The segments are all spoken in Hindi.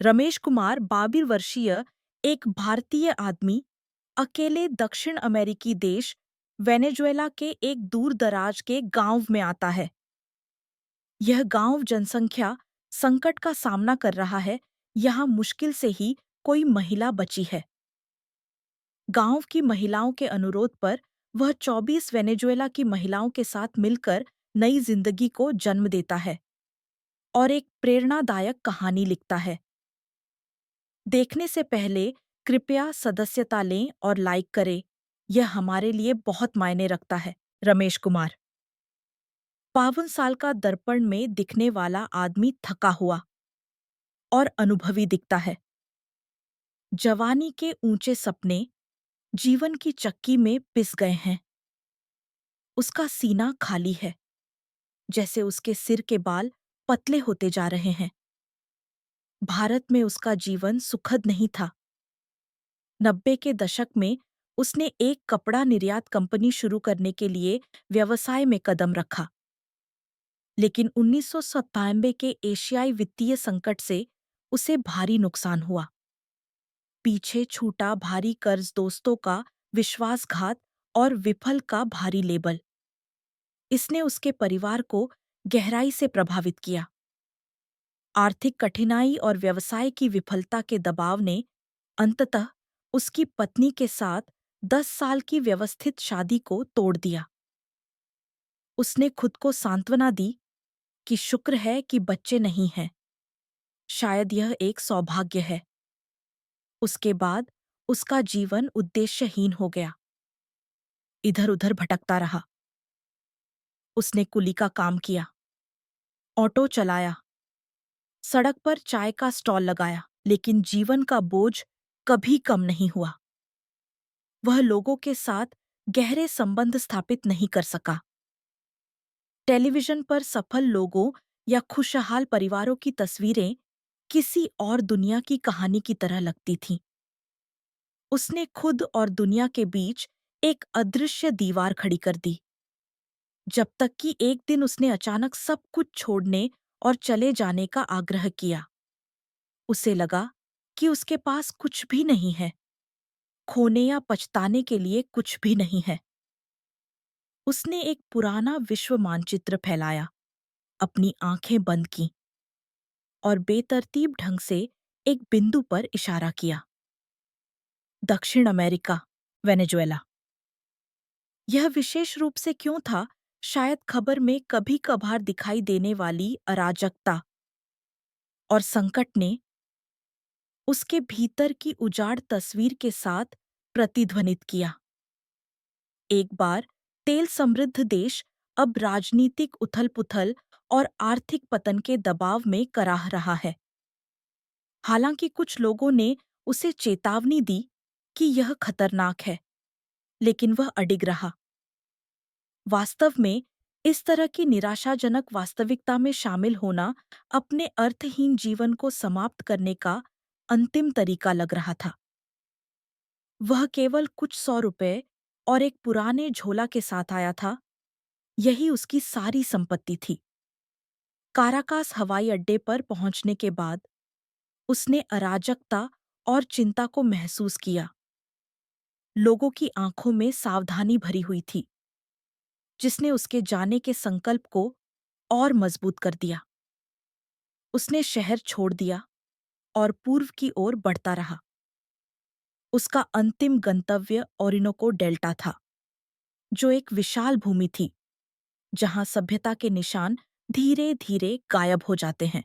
रमेश कुमार 22 वर्षीय एक भारतीय आदमी अकेले दक्षिण अमेरिकी देश वेनेजुएला के एक दूर दराज के गांव में आता है। यह गांव जनसंख्या संकट का सामना कर रहा है। यहाँ मुश्किल से ही कोई महिला बची है। गांव की महिलाओं के अनुरोध पर वह 24 वेनेजुएला की महिलाओं के साथ मिलकर नई जिंदगी को जन्म देता है और एक प्रेरणादायक कहानी लिखता है। देखने से पहले कृपया सदस्यता लें और लाइक करें। यह हमारे लिए बहुत मायने रखता है। रमेश कुमार 52 साल का दर्पण में दिखने वाला आदमी थका हुआ और अनुभवी दिखता है। जवानी के ऊंचे सपने जीवन की चक्की में पिस गए हैं। उसका सीना खाली है, जैसे उसके सिर के बाल पतले होते जा रहे हैं। भारत में उसका जीवन सुखद नहीं था। 90 के दशक में उसने एक कपड़ा निर्यात कंपनी शुरू करने के लिए व्यवसाय में कदम रखा, लेकिन 1997 के एशियाई वित्तीय संकट से उसे भारी नुकसान हुआ। पीछे छूटा भारी कर्ज, दोस्तों का विश्वासघात और विफल का भारी लेबल। इसने उसके परिवार को गहराई से प्रभावित किया। आर्थिक कठिनाई और व्यवसाय की विफलता के दबाव ने अंततः उसकी पत्नी के साथ 10 साल की व्यवस्थित शादी को तोड़ दिया। उसने खुद को सांत्वना दी कि शुक्र है कि बच्चे नहीं हैं। शायद यह एक सौभाग्य है। उसके बाद उसका जीवन उद्देश्यहीन हो गया। इधर-उधर भटकता रहा। उसने कुली का काम किया, ऑटो चलाया, सड़क पर चाय का स्टॉल लगाया, लेकिन जीवन का बोझ कभी कम नहीं हुआ। वह लोगों के साथ गहरे संबंध स्थापित नहीं कर सका। टेलीविजन पर सफल लोगों या खुशहाल परिवारों की तस्वीरें किसी और दुनिया की कहानी की तरह लगती थीं। उसने खुद और दुनिया के बीच एक अदृश्य दीवार खड़ी कर दी, जब तक कि एक दिन उसने अचानक सब कुछ छोड़ने और चले जाने का आग्रह किया। उसे लगा कि उसके पास कुछ भी नहीं है, खोने या पछताने के लिए कुछ भी नहीं है। उसने एक पुराना विश्व मानचित्र फैलाया, अपनी आंखें बंद की और बेतरतीब ढंग से एक बिंदु पर इशारा किया। दक्षिण अमेरिका, वेनेजुएला। यह विशेष रूप से क्यों था? शायद खबर में कभी-कभार दिखाई देने वाली अराजकता और संकट ने उसके भीतर की उजाड़ तस्वीर के साथ प्रतिध्वनित किया। एक बार तेल समृद्ध देश अब राजनीतिक उथल-पुथल और आर्थिक पतन के दबाव में कराह रहा है। हालांकि कुछ लोगों ने उसे चेतावनी दी कि यह खतरनाक है, लेकिन वह अडिग रहा। वास्तव में इस तरह की निराशाजनक वास्तविकता में शामिल होना अपने अर्थहीन जीवन को समाप्त करने का अंतिम तरीका लग रहा था। वह केवल कुछ 100 रुपए और एक पुराने झोला के साथ आया था। यही उसकी सारी संपत्ति थी। काराकास हवाई अड्डे पर पहुंचने के बाद उसने अराजकता और चिंता को महसूस किया। लोगों की आंखों में सावधानी भरी हुई थी, जिसने उसके जाने के संकल्प को और मजबूत कर दिया। उसने शहर छोड़ दिया और पूर्व की ओर बढ़ता रहा। उसका अंतिम गंतव्य ओरिनोको डेल्टा था, जो एक विशाल भूमि थी जहां सभ्यता के निशान धीरे-धीरे गायब हो जाते हैं।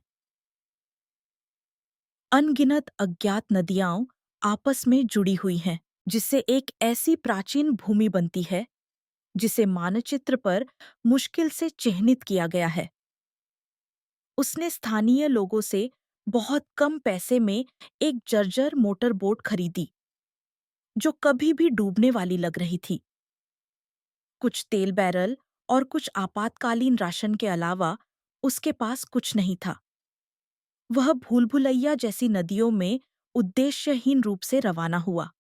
अनगिनत अज्ञात नदियां आपस में जुड़ी हुई हैं, जिससे एक ऐसी प्राचीन भूमि बनती है जिसे मानचित्र पर मुश्किल से चिह्नित किया गया है। उसने स्थानीय लोगों से बहुत कम पैसे में एक जर्जर मोटर बोट खरीदी, जो कभी भी डूबने वाली लग रही थी। कुछ तेल बैरल और कुछ आपातकालीन राशन के अलावा उसके पास कुछ नहीं था। वह भूल-भुलैया जैसी नदियों में उद्देश्यहीन रूप से रवाना हुआ।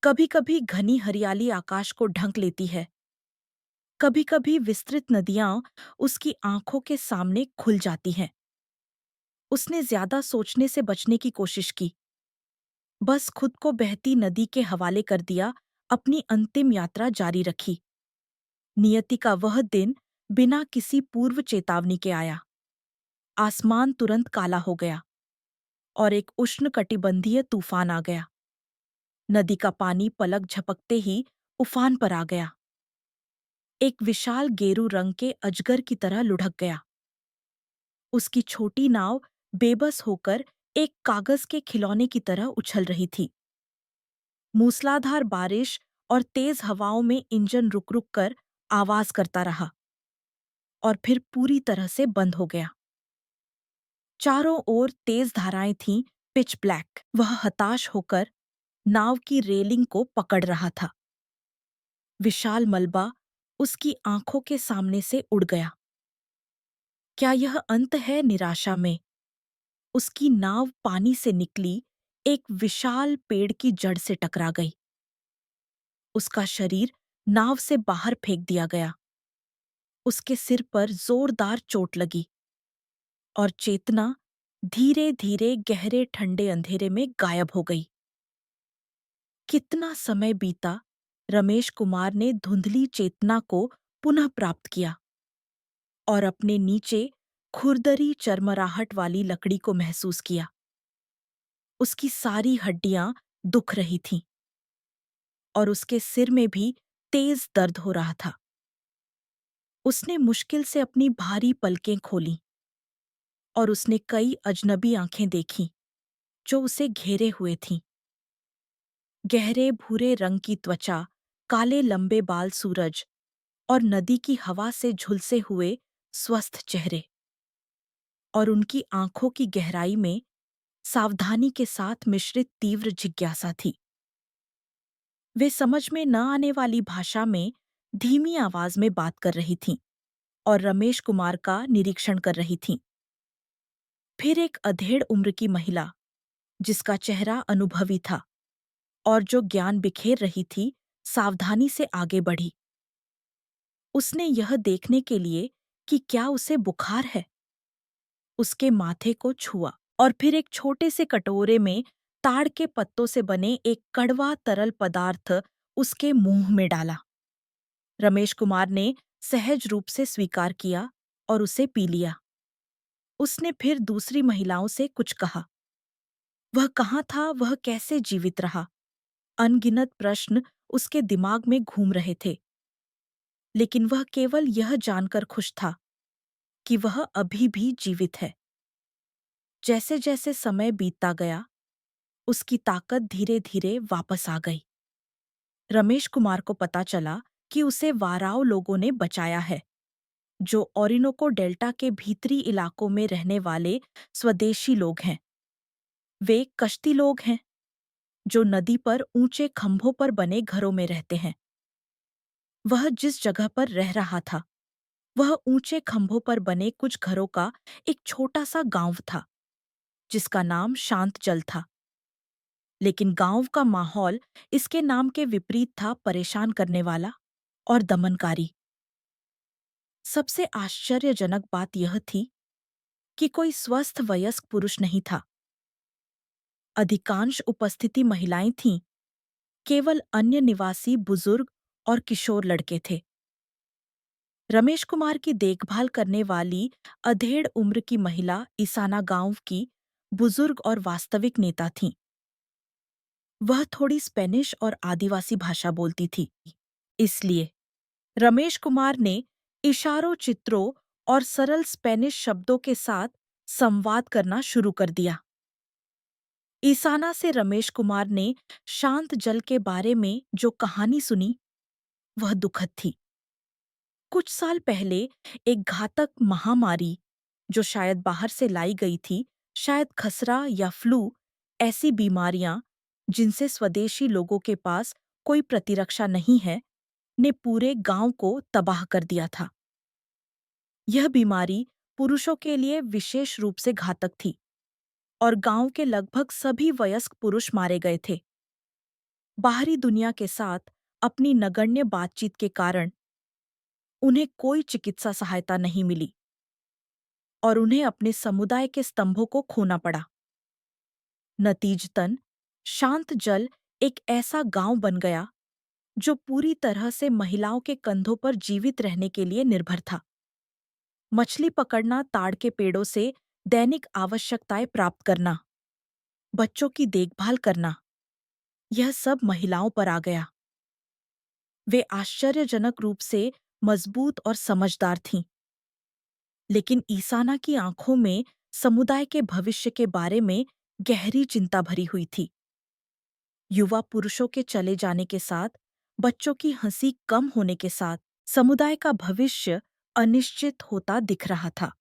कभी-कभी घनी हरियाली आकाश को ढंक लेती है, कभी-कभी विस्तृत नदियां उसकी आंखों के सामने खुल जाती हैं। उसने ज्यादा सोचने से बचने की कोशिश की, बस खुद को बहती नदी के हवाले कर दिया, अपनी अंतिम यात्रा जारी रखी। नियति का वह दिन बिना किसी पूर्व चेतावनी के आया। आसमान तुरंत काला हो गया और एक उष्णकटिबंधीय तूफान आ गया। नदी का पानी पलक झपकते ही उफान पर आ गया। एक विशाल गेरू रंग के अजगर की तरह लुढ़क गया। उसकी छोटी नाव बेबस होकर एक कागज के खिलौने की तरह उछल रही थी। मूसलाधार बारिश और तेज हवाओं में इंजन रुक रुक कर आवाज करता रहा और फिर पूरी तरह से बंद हो गया। चारों ओर तेज धाराएं थीं, पिच ब्लैक। वह हताश होकर नाव की रेलिंग को पकड़ रहा था। विशाल मलबा उसकी आंखों के सामने से उड़ गया। क्या यह अंत है? निराशा में उसकी नाव पानी से निकली एक विशाल पेड़ की जड़ से टकरा गई। उसका शरीर नाव से बाहर फेंक दिया गया। उसके सिर पर जोरदार चोट लगी और चेतना धीरे धीरे गहरे ठंडे अंधेरे में गायब हो गई। कितना समय बीता, रमेश कुमार ने धुंधली चेतना को पुनः प्राप्त किया और अपने नीचे खुरदरी चरमराहट वाली लकड़ी को महसूस किया। उसकी सारी हड्डियां दुख रही थीं और उसके सिर में भी तेज दर्द हो रहा था। उसने मुश्किल से अपनी भारी पलकें खोलीं और उसने कई अजनबी आंखें देखीं जो उसे घेरे हुए थीं। गहरे भूरे रंग की त्वचा, काले लंबे बाल, सूरज और नदी की हवा से झुलसे हुए स्वस्थ चेहरे। और उनकी आंखों की गहराई में सावधानी के साथ मिश्रित तीव्र जिज्ञासा थी। वे समझ में न आने वाली भाषा में धीमी आवाज में बात कर रही थीं और रमेश कुमार का निरीक्षण कर रही थीं। फिर एक अधेड़ उम्र की महिला, जिसका चेहरा अनुभवी था और जो ज्ञान बिखेर रही थी, सावधानी से आगे बढ़ी। उसने यह देखने के लिए कि क्या उसे बुखार है, उसके माथे को छुआ और फिर एक छोटे से कटोरे में ताड़ के पत्तों से बने एक कड़वा तरल पदार्थ उसके मुंह में डाला। रमेश कुमार ने सहज रूप से स्वीकार किया और उसे पी लिया। उसने फिर दूसरी महिलाओं से कुछ कहा। वह कहाँ था? वह कैसे जीवित रहा? अनगिनत प्रश्न उसके दिमाग में घूम रहे थे, लेकिन वह केवल यह जानकर खुश था कि वह अभी भी जीवित है। जैसे जैसे समय बीतता गया, उसकी ताकत धीरे धीरे वापस आ गई। रमेश कुमार को पता चला कि उसे वाराव लोगों ने बचाया है, जो ओरिनोको डेल्टा के भीतरी इलाकों में रहने वाले स्वदेशी लोग हैं। वे कश्ती लोग हैं जो नदी पर ऊंचे खंभों पर बने घरों में रहते हैं। वह जिस जगह पर रह रहा था, वह ऊंचे खंभों पर बने कुछ घरों का एक छोटा सा गांव था, जिसका नाम शांत जल था। लेकिन गांव का माहौल इसके नाम के विपरीत था, परेशान करने वाला और दमनकारी। सबसे आश्चर्यजनक बात यह थी कि कोई स्वस्थ वयस्क पुरुष नहीं था। अधिकांश उपस्थिति महिलाएं थीं। केवल अन्य निवासी बुजुर्ग और किशोर लड़के थे। रमेश कुमार की देखभाल करने वाली अधेड़ उम्र की महिला ईसाना गांव की बुजुर्ग और वास्तविक नेता थीं। वह थोड़ी स्पेनिश और आदिवासी भाषा बोलती थी। इसलिए रमेश कुमार ने इशारों, चित्रों और सरल स्पेनिश शब्दों के साथ संवाद करना शुरू कर दिया। ईसाना से रमेश कुमार ने शांत जल के बारे में जो कहानी सुनी, वह दुखद थी। कुछ साल पहले एक घातक महामारी, जो शायद बाहर से लाई गई थी, शायद खसरा या फ्लू, ऐसी बीमारियां जिनसे स्वदेशी लोगों के पास कोई प्रतिरक्षा नहीं है, ने पूरे गांव को तबाह कर दिया था। यह बीमारी पुरुषों के लिए विशेष रूप से घातक थी और गांव के लगभग सभी वयस्क पुरुष मारे गए थे। बाहरी दुनिया के साथ अपनी नगण्य बातचीत के कारण उन्हें कोई चिकित्सा सहायता नहीं मिली। और उन्हें अपने समुदाय के स्तंभों को खोना पड़ा। नतीजतन शांत जल एक ऐसा गांव बन गया जो पूरी तरह से महिलाओं के कंधों पर जीवित रहने के लिए निर्भर था। मछली पकड़ना, ताड़ के पेड़ों से दैनिक आवश्यकताएं प्राप्त करना, बच्चों की देखभाल करना, यह सब महिलाओं पर आ गया। वे आश्चर्यजनक रूप से मजबूत और समझदार थीं, लेकिन ईसाना की आंखों में समुदाय के भविष्य के बारे में गहरी चिंता भरी हुई थी। युवा पुरुषों के चले जाने के साथ, बच्चों की हंसी कम होने के साथ, समुदाय का भविष्य अनिश्चित होता दिख रहा था।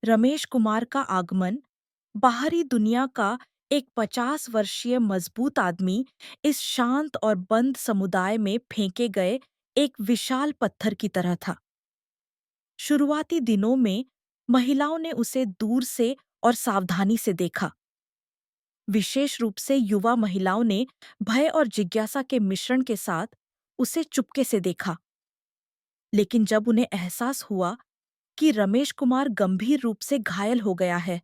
रमेश कुमार का आगमन, बाहरी दुनिया का एक 50 वर्षीय मजबूत आदमी, इस शांत और बंद समुदाय में फेंके गए एक विशाल पत्थर की तरह था। शुरुआती दिनों में महिलाओं ने उसे दूर से और सावधानी से देखा। विशेष रूप से युवा महिलाओं ने भय और जिज्ञासा के मिश्रण के साथ उसे चुपके से देखा। लेकिन जब उन्हें एहसास हुआ कि रमेश कुमार गंभीर रूप से घायल हो गया है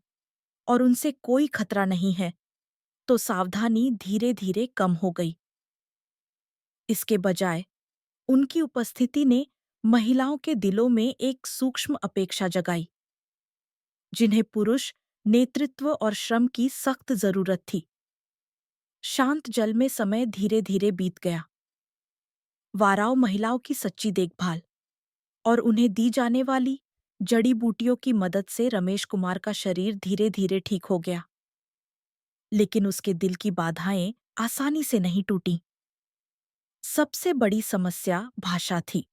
और उनसे कोई खतरा नहीं है, तो सावधानी धीरे-धीरे कम हो गई। इसके बजाय उनकी उपस्थिति ने महिलाओं के दिलों में एक सूक्ष्म अपेक्षा जगाई, जिन्हें पुरुष नेतृत्व और श्रम की सख्त जरूरत थी। शांत जल में समय धीरे-धीरे बीत गया। वाराव महिलाओं की सच्ची देखभाल और उन्हें दी जाने वाली जड़ी बूटियों की मदद से रमेश कुमार का शरीर धीरे-धीरे ठीक हो गया। लेकिन उसके दिल की बाधाएं आसानी से नहीं टूटीं। सबसे बड़ी समस्या भाषा थी।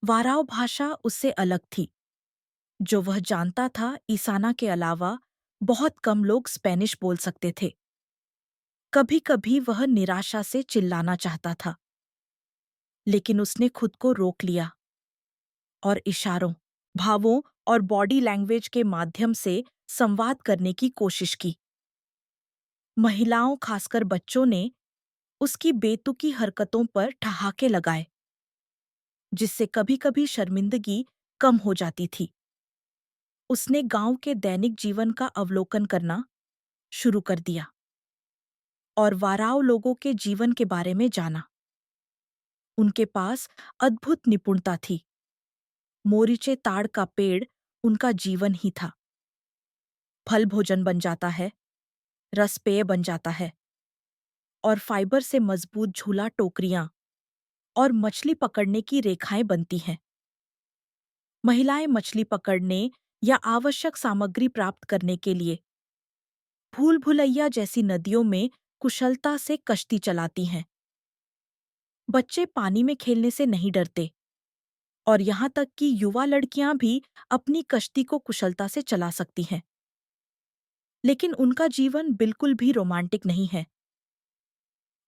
वाराव भाषा उससे अलग थी। जो वह जानता था, ईसाना के अलावा बहुत कम लोग स्पेनिश बोल सकते थे। कभी-कभी वह निराशा से चिल्लाना चाहता था, लेकिन उसने खुद को रोक लिया और इशारों, भावों और बॉडी लैंग्वेज के माध्यम से संवाद करने की कोशिश की। महिलाओं, खासकर बच्चों ने उसकी बेतुकी हरकतों पर ठहाके लगाए, जिससे कभी-कभी शर्मिंदगी कम हो जाती थी। उसने गांव के दैनिक जीवन का अवलोकन करना शुरू कर दिया और वाराव लोगों के जीवन के बारे में जाना। उनके पास अद्भुत निपुणता थी। मोरिचे ताड़ का पेड़ उनका जीवन ही था। फल भोजन बन जाता है, रस पेय बन जाता है और फाइबर से मजबूत झूला टोकरियां और मछली पकड़ने की रेखाएं बनती हैं। महिलाएं मछली पकड़ने या आवश्यक सामग्री प्राप्त करने के लिए भूल भुलैया जैसी नदियों में कुशलता से कश्ती चलाती हैं। बच्चे पानी में खेलने से नहीं डरते और यहाँ तक कि युवा लड़कियां भी अपनी कश्ती को कुशलता से चला सकती हैं। लेकिन उनका जीवन बिल्कुल भी रोमांटिक नहीं है।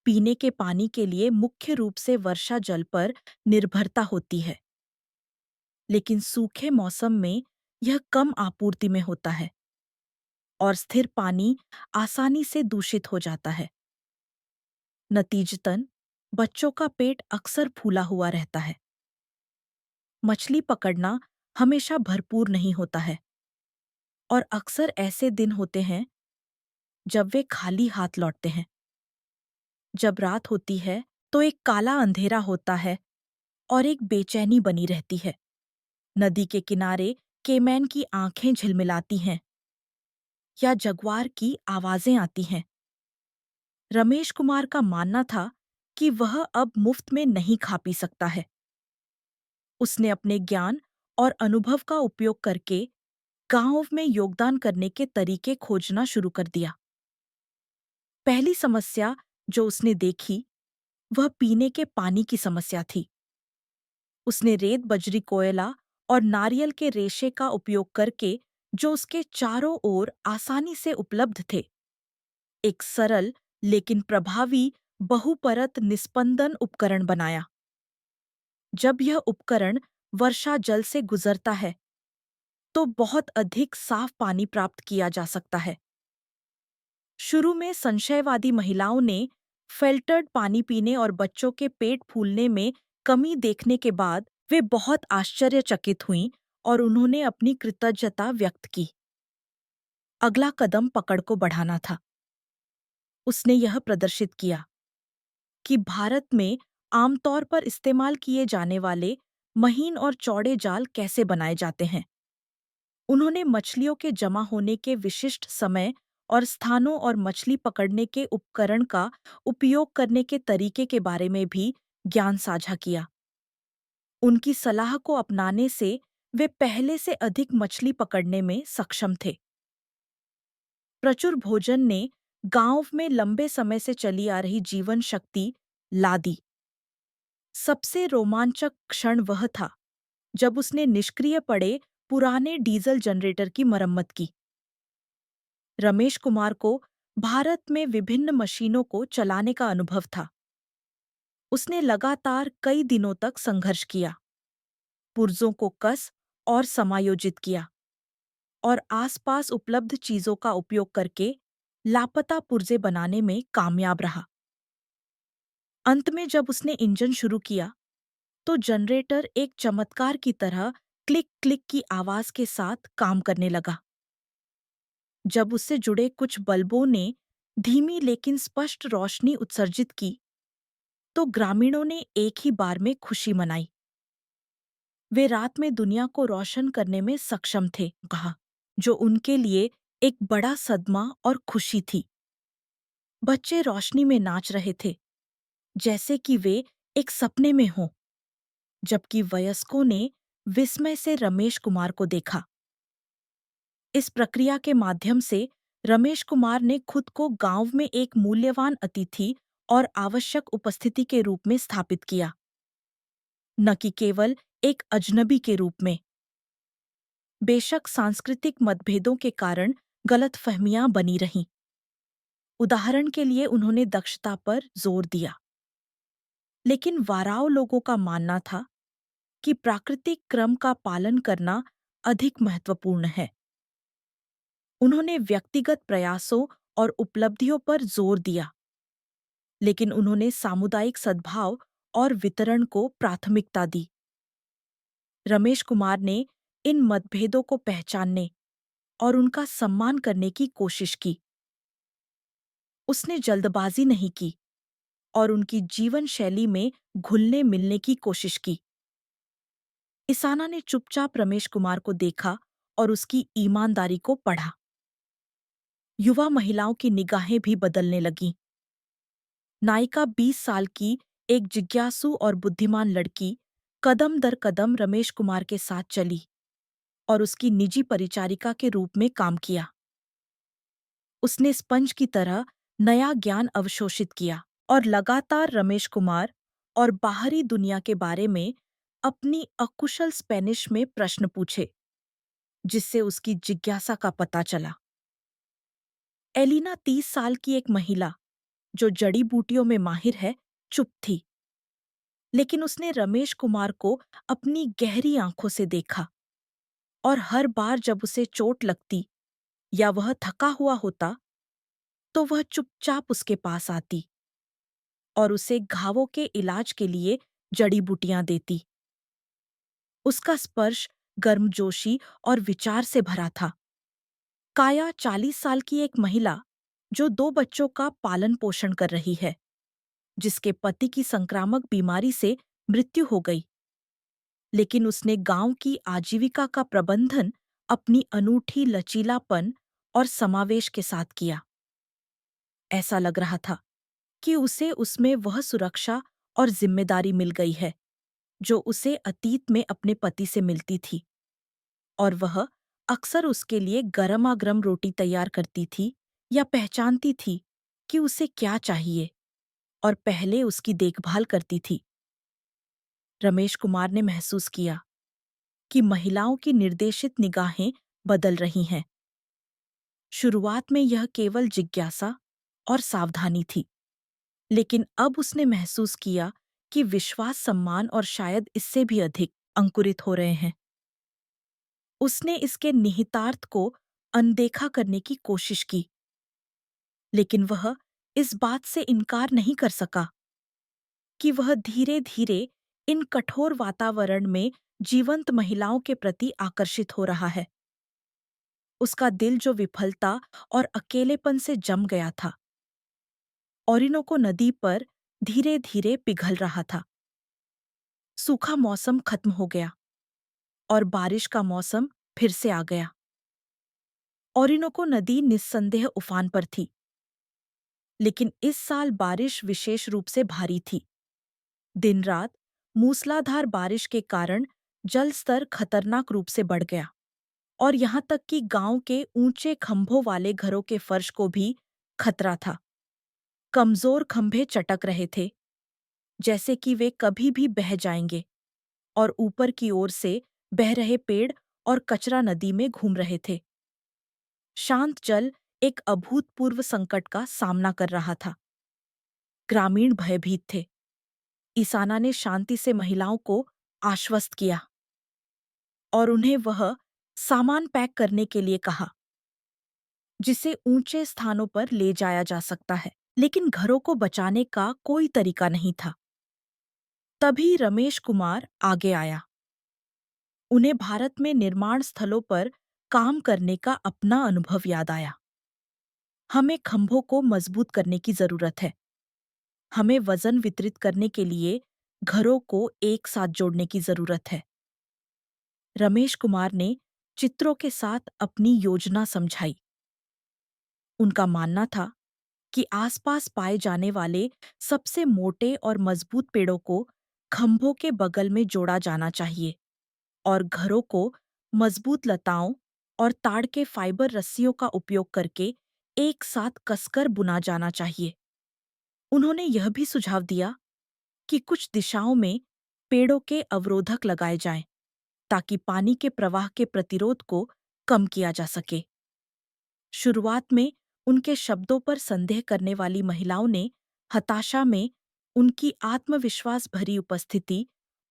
पीने के पानी के लिए मुख्य रूप से वर्षा जल पर निर्भरता होती है, लेकिन सूखे मौसम में यह कम आपूर्ति में होता है और स्थिर पानी आसानी से दूषित हो जाता है। नतीजतन बच्चों का पेट अक्सर फूला हुआ रहता है। मछली पकड़ना हमेशा भरपूर नहीं होता है और अक्सर ऐसे दिन होते हैं जब वे खाली हाथ लौटते हैं। जब रात होती है तो एक काला अंधेरा होता है और एक बेचैनी बनी रहती है। नदी के किनारे केमैन की आंखें झिलमिलाती हैं या जगुआर की आवाजें आती हैं। रमेश कुमार का मानना था कि वह अब मुफ्त में नहीं खा पी सकता है। उसने अपने ज्ञान और अनुभव का उपयोग करके गांव में योगदान करने के तरीके खोजना शुरू कर दिया। पहली समस्या जो उसने देखी, वह पीने के पानी की समस्या थी। उसने रेत, बजरी, कोयला और नारियल के रेशे का उपयोग करके, जो उसके चारों ओर आसानी से उपलब्ध थे, एक सरल लेकिन प्रभावी बहुपरत निस्पंदन उपकरण बनाया। जब यह उपकरण वर्षा जल से गुजरता है, तो बहुत अधिक साफ पानी प्राप्त किया जा सकता है। शुरू में संशयवादी महिलाओं ने फिल्टर्ड पानी पीने और बच्चों के पेट फूलने में कमी देखने के बाद वे बहुत आश्चर्यचकित हुईं और उन्होंने अपनी कृतज्ञता व्यक्त की। अगला कदम पकड़ को बढ़ाना था। उसने यह प्रदर्शित किया कि भारत में आमतौर पर इस्तेमाल किए जाने वाले महीन और चौड़े जाल कैसे बनाए जाते हैं। उन्होंने मछलियों के जमा होने के विशिष्ट समय और स्थानों और मछली पकड़ने के उपकरण का उपयोग करने के तरीके के बारे में भी ज्ञान साझा किया। उनकी सलाह को अपनाने से वे पहले से अधिक मछली पकड़ने में सक्षम थे। प्रचुर भोजन ने गांव में लंबे समय से चली आ रही जीवन शक्ति ला दी। सबसे रोमांचक क्षण वह था जब उसने निष्क्रिय पड़े पुराने डीजल जनरेटर की मरम्मत की। रमेश कुमार को भारत में विभिन्न मशीनों को चलाने का अनुभव था। उसने लगातार कई दिनों तक संघर्ष किया, पुर्जों को कस और समायोजित किया और आसपास उपलब्ध चीजों का उपयोग करके लापता पुर्जे बनाने में कामयाब रहा। अंत में जब उसने इंजन शुरू किया तो जनरेटर एक चमत्कार की तरह क्लिक क्लिक की आवाज के साथ काम करने लगा। जब उससे जुड़े कुछ बल्बों ने धीमी लेकिन स्पष्ट रोशनी उत्सर्जित की तो ग्रामीणों ने एक ही बार में खुशी मनाई। वे रात में दुनिया को रोशन करने में सक्षम थे, कहा, जो उनके लिए एक बड़ा सदमा और खुशी थी। बच्चे रोशनी में नाच रहे थे, जैसे कि वे एक सपने में हों, जबकि वयस्कों ने विस्मय से रमेश कुमार को देखा। इस प्रक्रिया के माध्यम से रमेश कुमार ने खुद को गांव में एक मूल्यवान अतिथि और आवश्यक उपस्थिति के रूप में स्थापित किया, न कि केवल एक अजनबी के रूप में। बेशक सांस्कृतिक मतभेदों के कारण गलतफहमियां बनी रहीं। उदाहरण के लिए उन्होंने दक्षता पर जोर दिया, लेकिन वाराव लोगों का मानना था कि प्राकृतिक क्रम का पालन करना अधिक महत्वपूर्ण है। उन्होंने व्यक्तिगत प्रयासों और उपलब्धियों पर जोर दिया, लेकिन उन्होंने सामुदायिक सद्भाव और वितरण को प्राथमिकता दी। रमेश कुमार ने इन मतभेदों को पहचानने और उनका सम्मान करने की कोशिश की। उसने जल्दबाजी नहीं की और उनकी जीवन शैली में घुलने मिलने की कोशिश की। इसाना ने चुपचाप रमेश कुमार को देखा और उसकी ईमानदारी को पढ़ा। युवा महिलाओं की निगाहें भी बदलने लगीं। नायिका 20 साल की एक जिज्ञासु और बुद्धिमान लड़की कदम दर कदम रमेश कुमार के साथ चली और उसकी निजी परिचारिका के रूप में काम किया। उसने स्पंज की तरह नया ज्ञान अवशोषित किया और लगातार रमेश कुमार और बाहरी दुनिया के बारे में अपनी अकुशल स्पेनिश में प्रश्न पूछे, जिससे उसकी जिज्ञासा का पता चला। एलिना 30 साल की एक महिला जो जड़ी बूटियों में माहिर है, चुप थी, लेकिन उसने रमेश कुमार को अपनी गहरी आंखों से देखा और हर बार जब उसे चोट लगती या वह थका हुआ होता तो वह चुपचाप उसके पास आती और उसे घावों के इलाज के लिए जड़ी बूटियां देती। उसका स्पर्श गर्मजोशी और विचार से भरा था। काया 40 साल की एक महिला जो 2 बच्चों का पालन पोषण कर रही है, जिसके पति की संक्रामक बीमारी से मृत्यु हो गई, लेकिन उसने गांव की आजीविका का प्रबंधन अपनी अनूठी लचीलापन और समावेश के साथ किया। ऐसा लग रहा था कि उसे उसमें वह सुरक्षा और जिम्मेदारी मिल गई है जो उसे अतीत में अपने पति से मिलती थी, और वह अक्सर उसके लिए गरमागरम रोटी तैयार करती थी या पहचानती थी कि उसे क्या चाहिए और पहले उसकी देखभाल करती थी। रमेश कुमार ने महसूस किया कि महिलाओं की निर्देशित निगाहें बदल रही हैं। शुरुआत में यह केवल जिज्ञासा और सावधानी थी, लेकिन अब उसने महसूस किया कि विश्वास, सम्मान और शायद इससे भी अधिक अंकुरित हो रहे हैं। उसने इसके निहितार्थ को अनदेखा करने की कोशिश की, लेकिन वह इस बात से इनकार नहीं कर सका कि वह धीरे-धीरे इन कठोर वातावरण में जीवंत महिलाओं के प्रति आकर्षित हो रहा है। उसका दिल जो विफलता और अकेलेपन से जम गया था, ओरिनोको नदी पर धीरे-धीरे पिघल रहा था। सूखा मौसम खत्म हो गया और बारिश का मौसम फिर से आ गया। ओरिनोको नदी निस्संदेह उफान पर थी, लेकिन इस साल बारिश विशेष रूप से भारी थी। दिन-रात मूसलाधार बारिश के कारण जल स्तर खतरनाक रूप से बढ़ गया और यहाँ तक कि गांव के ऊंचे खंभों वाले घरों के फर्श को भी खतरा था। कमजोर खंभे चटक रहे थे, जैसे कि वे कभी भी बह जाएंगे, और ऊपर की ओर से बह रहे पेड़ और कचरा नदी में घूम रहे थे। शांत जल एक अभूतपूर्व संकट का सामना कर रहा था। ग्रामीण भयभीत थे। ईसाना ने शांति से महिलाओं को आश्वस्त किया और उन्हें वह सामान पैक करने के लिए कहा जिसे ऊंचे स्थानों पर ले जाया जा सकता है। लेकिन घरों को बचाने का कोई तरीका नहीं था। तभी रमेश कुमार आगे आया। उन्हें भारत में निर्माण स्थलों पर काम करने का अपना अनुभव याद आया। हमें खंभों को मजबूत करने की जरूरत है। हमें वजन वितरित करने के लिए घरों को एक साथ जोड़ने की जरूरत है। रमेश कुमार ने चित्रों के साथ अपनी योजना समझाई। उनका मानना था कि आसपास पाए जाने वाले सबसे मोटे और मजबूत पेड़ों को खंभों के बगल में जोड़ा जाना चाहिए और घरों को मजबूत लताओं और ताड़ के फाइबर रस्सियों का उपयोग करके एक साथ कसकर बुना जाना चाहिए। उन्होंने यह भी सुझाव दिया कि कुछ दिशाओं में पेड़ों के अवरोधक लगाए जाएं ताकि पानी के प्रवाह के प्रतिरोध को कम किया जा सके। शुरुआत में उनके शब्दों पर संदेह करने वाली महिलाओं ने हताशा में उनकी आत्मविश्वास भरी उपस्थिति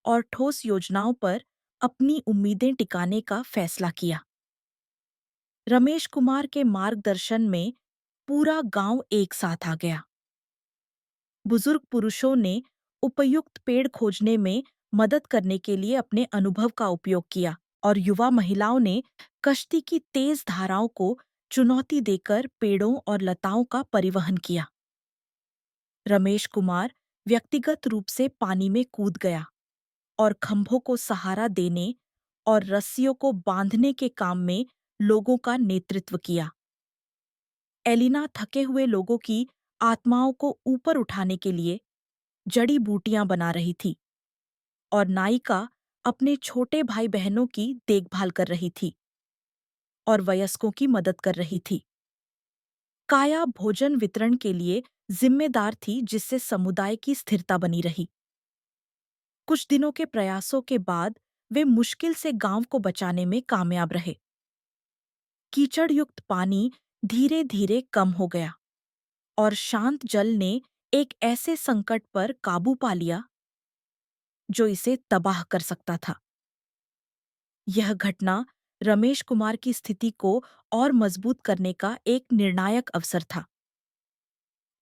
और ठोस योजनाओं पर अपनी उम्मीदें टिकाने का फैसला किया। रमेश कुमार के मार्गदर्शन में पूरा गांव एक साथ आ गया। बुजुर्ग पुरुषों ने उपयुक्त पेड़ खोजने में मदद करने के लिए अपने अनुभव का उपयोग किया और युवा महिलाओं ने कश्ती की तेज धाराओं को चुनौती देकर पेड़ों और लताओं का परिवहन किया। रमेश कुमार व्यक्तिगत रूप से पानी में कूद गया और खंभों को सहारा देने और रस्सियों को बांधने के काम में लोगों का नेतृत्व किया। एलिना थके हुए लोगों की आत्माओं को ऊपर उठाने के लिए जड़ी बूटियां बना रही थी और नायिका अपने छोटे भाई बहनों की देखभाल कर रही थी और वयस्कों की मदद कर रही थी। काया भोजन वितरण के लिए जिम्मेदार थी, जिससे समुदाय की स्थिरता बनी रही। कुछ दिनों के प्रयासों के बाद वे मुश्किल से गांव को बचाने में कामयाब रहे। कीचड़ युक्त पानी धीरे धीरे कम हो गया और शांत जल ने एक ऐसे संकट पर काबू पा लिया जो इसे तबाह कर सकता था। यह घटना रमेश कुमार की स्थिति को और मजबूत करने का एक निर्णायक अवसर था।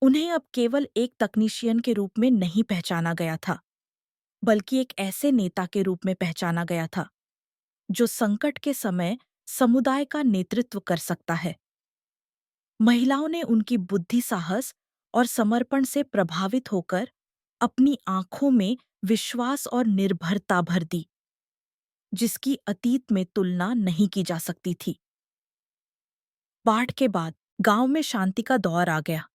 उन्हें अब केवल एक तकनीशियन के रूप में नहीं पहचाना गया था, बल्कि एक ऐसे नेता के रूप में पहचाना गया था जो संकट के समय समुदाय का नेतृत्व कर सकता है। महिलाओं ने उनकी बुद्धि, साहस और समर्पण से प्रभावित होकर अपनी आंखों में विश्वास और निर्भरता भर दी, जिसकी अतीत में तुलना नहीं की जा सकती थी। बाढ़ के बाद गांव में शांति का दौर आ गया,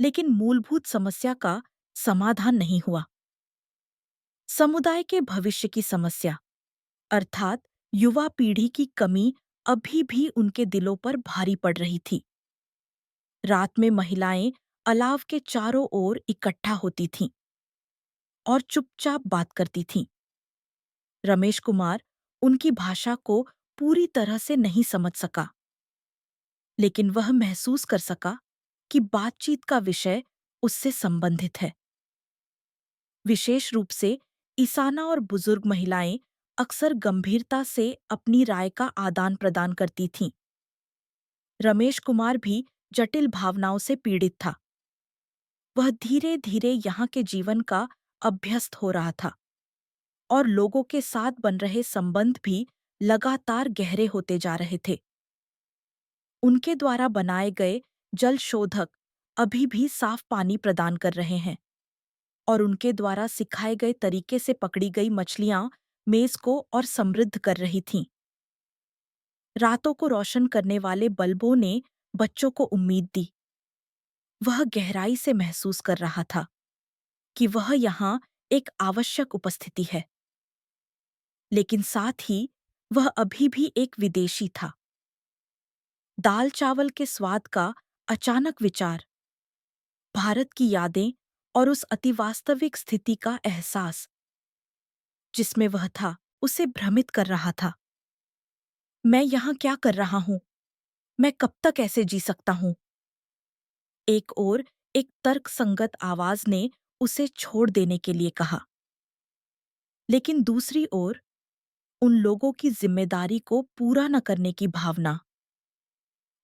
लेकिन मूलभूत समस्या का समाधान नहीं हुआ। समुदाय के भविष्य की समस्या, अर्थात युवा पीढ़ी की कमी, अभी भी उनके दिलों पर भारी पड़ रही थी। रात में महिलाएं अलाव के चारों ओर इकट्ठा होती थीं और चुपचाप बात करती थीं। रमेश कुमार उनकी भाषा को पूरी तरह से नहीं समझ सका, लेकिन वह महसूस कर सका कि बातचीत का विषय उससे संबंधित है। विशेष रूप से ईसाना और बुजुर्ग महिलाएं अक्सर गंभीरता से अपनी राय का आदान प्रदान करती थीं। रमेश कुमार भी जटिल भावनाओं से पीड़ित था। वह धीरे धीरे यहाँ के जीवन का अभ्यस्त हो रहा था और लोगों के साथ बन रहे संबंध भी लगातार गहरे होते जा रहे थे। उनके द्वारा बनाए गए जल शोधक अभी भी साफ पानी प्रदान कर रहे हैं और उनके द्वारा सिखाए गए तरीके से पकड़ी गई मछलियां मेज को और समृद्ध कर रही थीं। रातों को रोशन करने वाले बल्बों ने बच्चों को उम्मीद दी। वह गहराई से महसूस कर रहा था कि वह यहाँ एक आवश्यक उपस्थिति है, लेकिन साथ ही वह अभी भी एक विदेशी था। दाल चावल के स्वाद का अचानक विचार, भारत की यादें और उस अतिवास्तविक स्थिति का एहसास जिसमें वह था, उसे भ्रमित कर रहा था। मैं यहाँ क्या कर रहा हूँ? मैं कब तक ऐसे जी सकता हूँ? एक ओर एक तर्कसंगत आवाज ने उसे छोड़ देने के लिए कहा, लेकिन दूसरी ओर उन लोगों की जिम्मेदारी को पूरा न करने की भावना,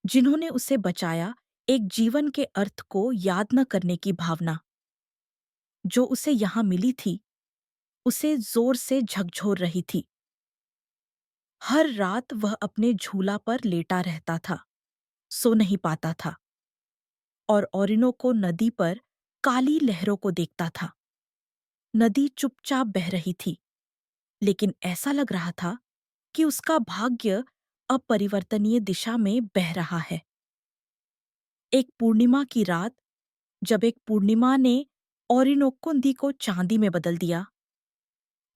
जिन्होंने उसे बचाया, एक जीवन के अर्थ को याद न करने की भावना, जो उसे यहाँ मिली थी, उसे जोर से झकझोर रही थी। हर रात वह अपने झूला पर लेटा रहता था, सो नहीं पाता था और ओरिनोको नदी पर काली लहरों को देखता था। नदी चुपचाप बह रही थी, लेकिन ऐसा लग रहा था कि उसका भाग्य अपरिवर्तनीय दिशा में बह रहा है। एक पूर्णिमा की रात, जब एक पूर्णिमा ने ओरिनोको नदी को चांदी में बदल दिया,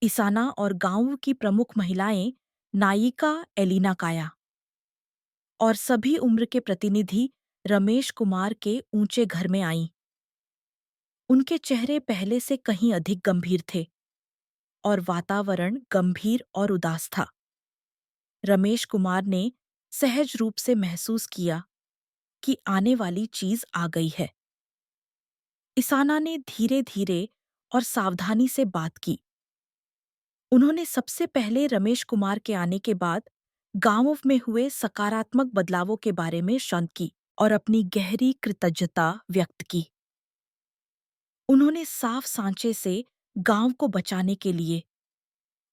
इसाना और गांव की प्रमुख महिलाएं, नायिका एलिना काया और सभी उम्र के प्रतिनिधि रमेश कुमार के ऊंचे घर में आईं। उनके चेहरे पहले से कहीं अधिक गंभीर थे और वातावरण गंभीर और उदास था। रमेश कुमार ने सहज रूप से महसूस किया कि आने वाली चीज आ गई है। इसाना ने धीरे-धीरे और सावधानी से बात की। उन्होंने सबसे पहले रमेश कुमार के आने के बाद गांव में हुए सकारात्मक बदलावों के बारे में शांत की और अपनी गहरी कृतज्ञता व्यक्त की। उन्होंने साफ सांचे से गांव को बचाने के लिए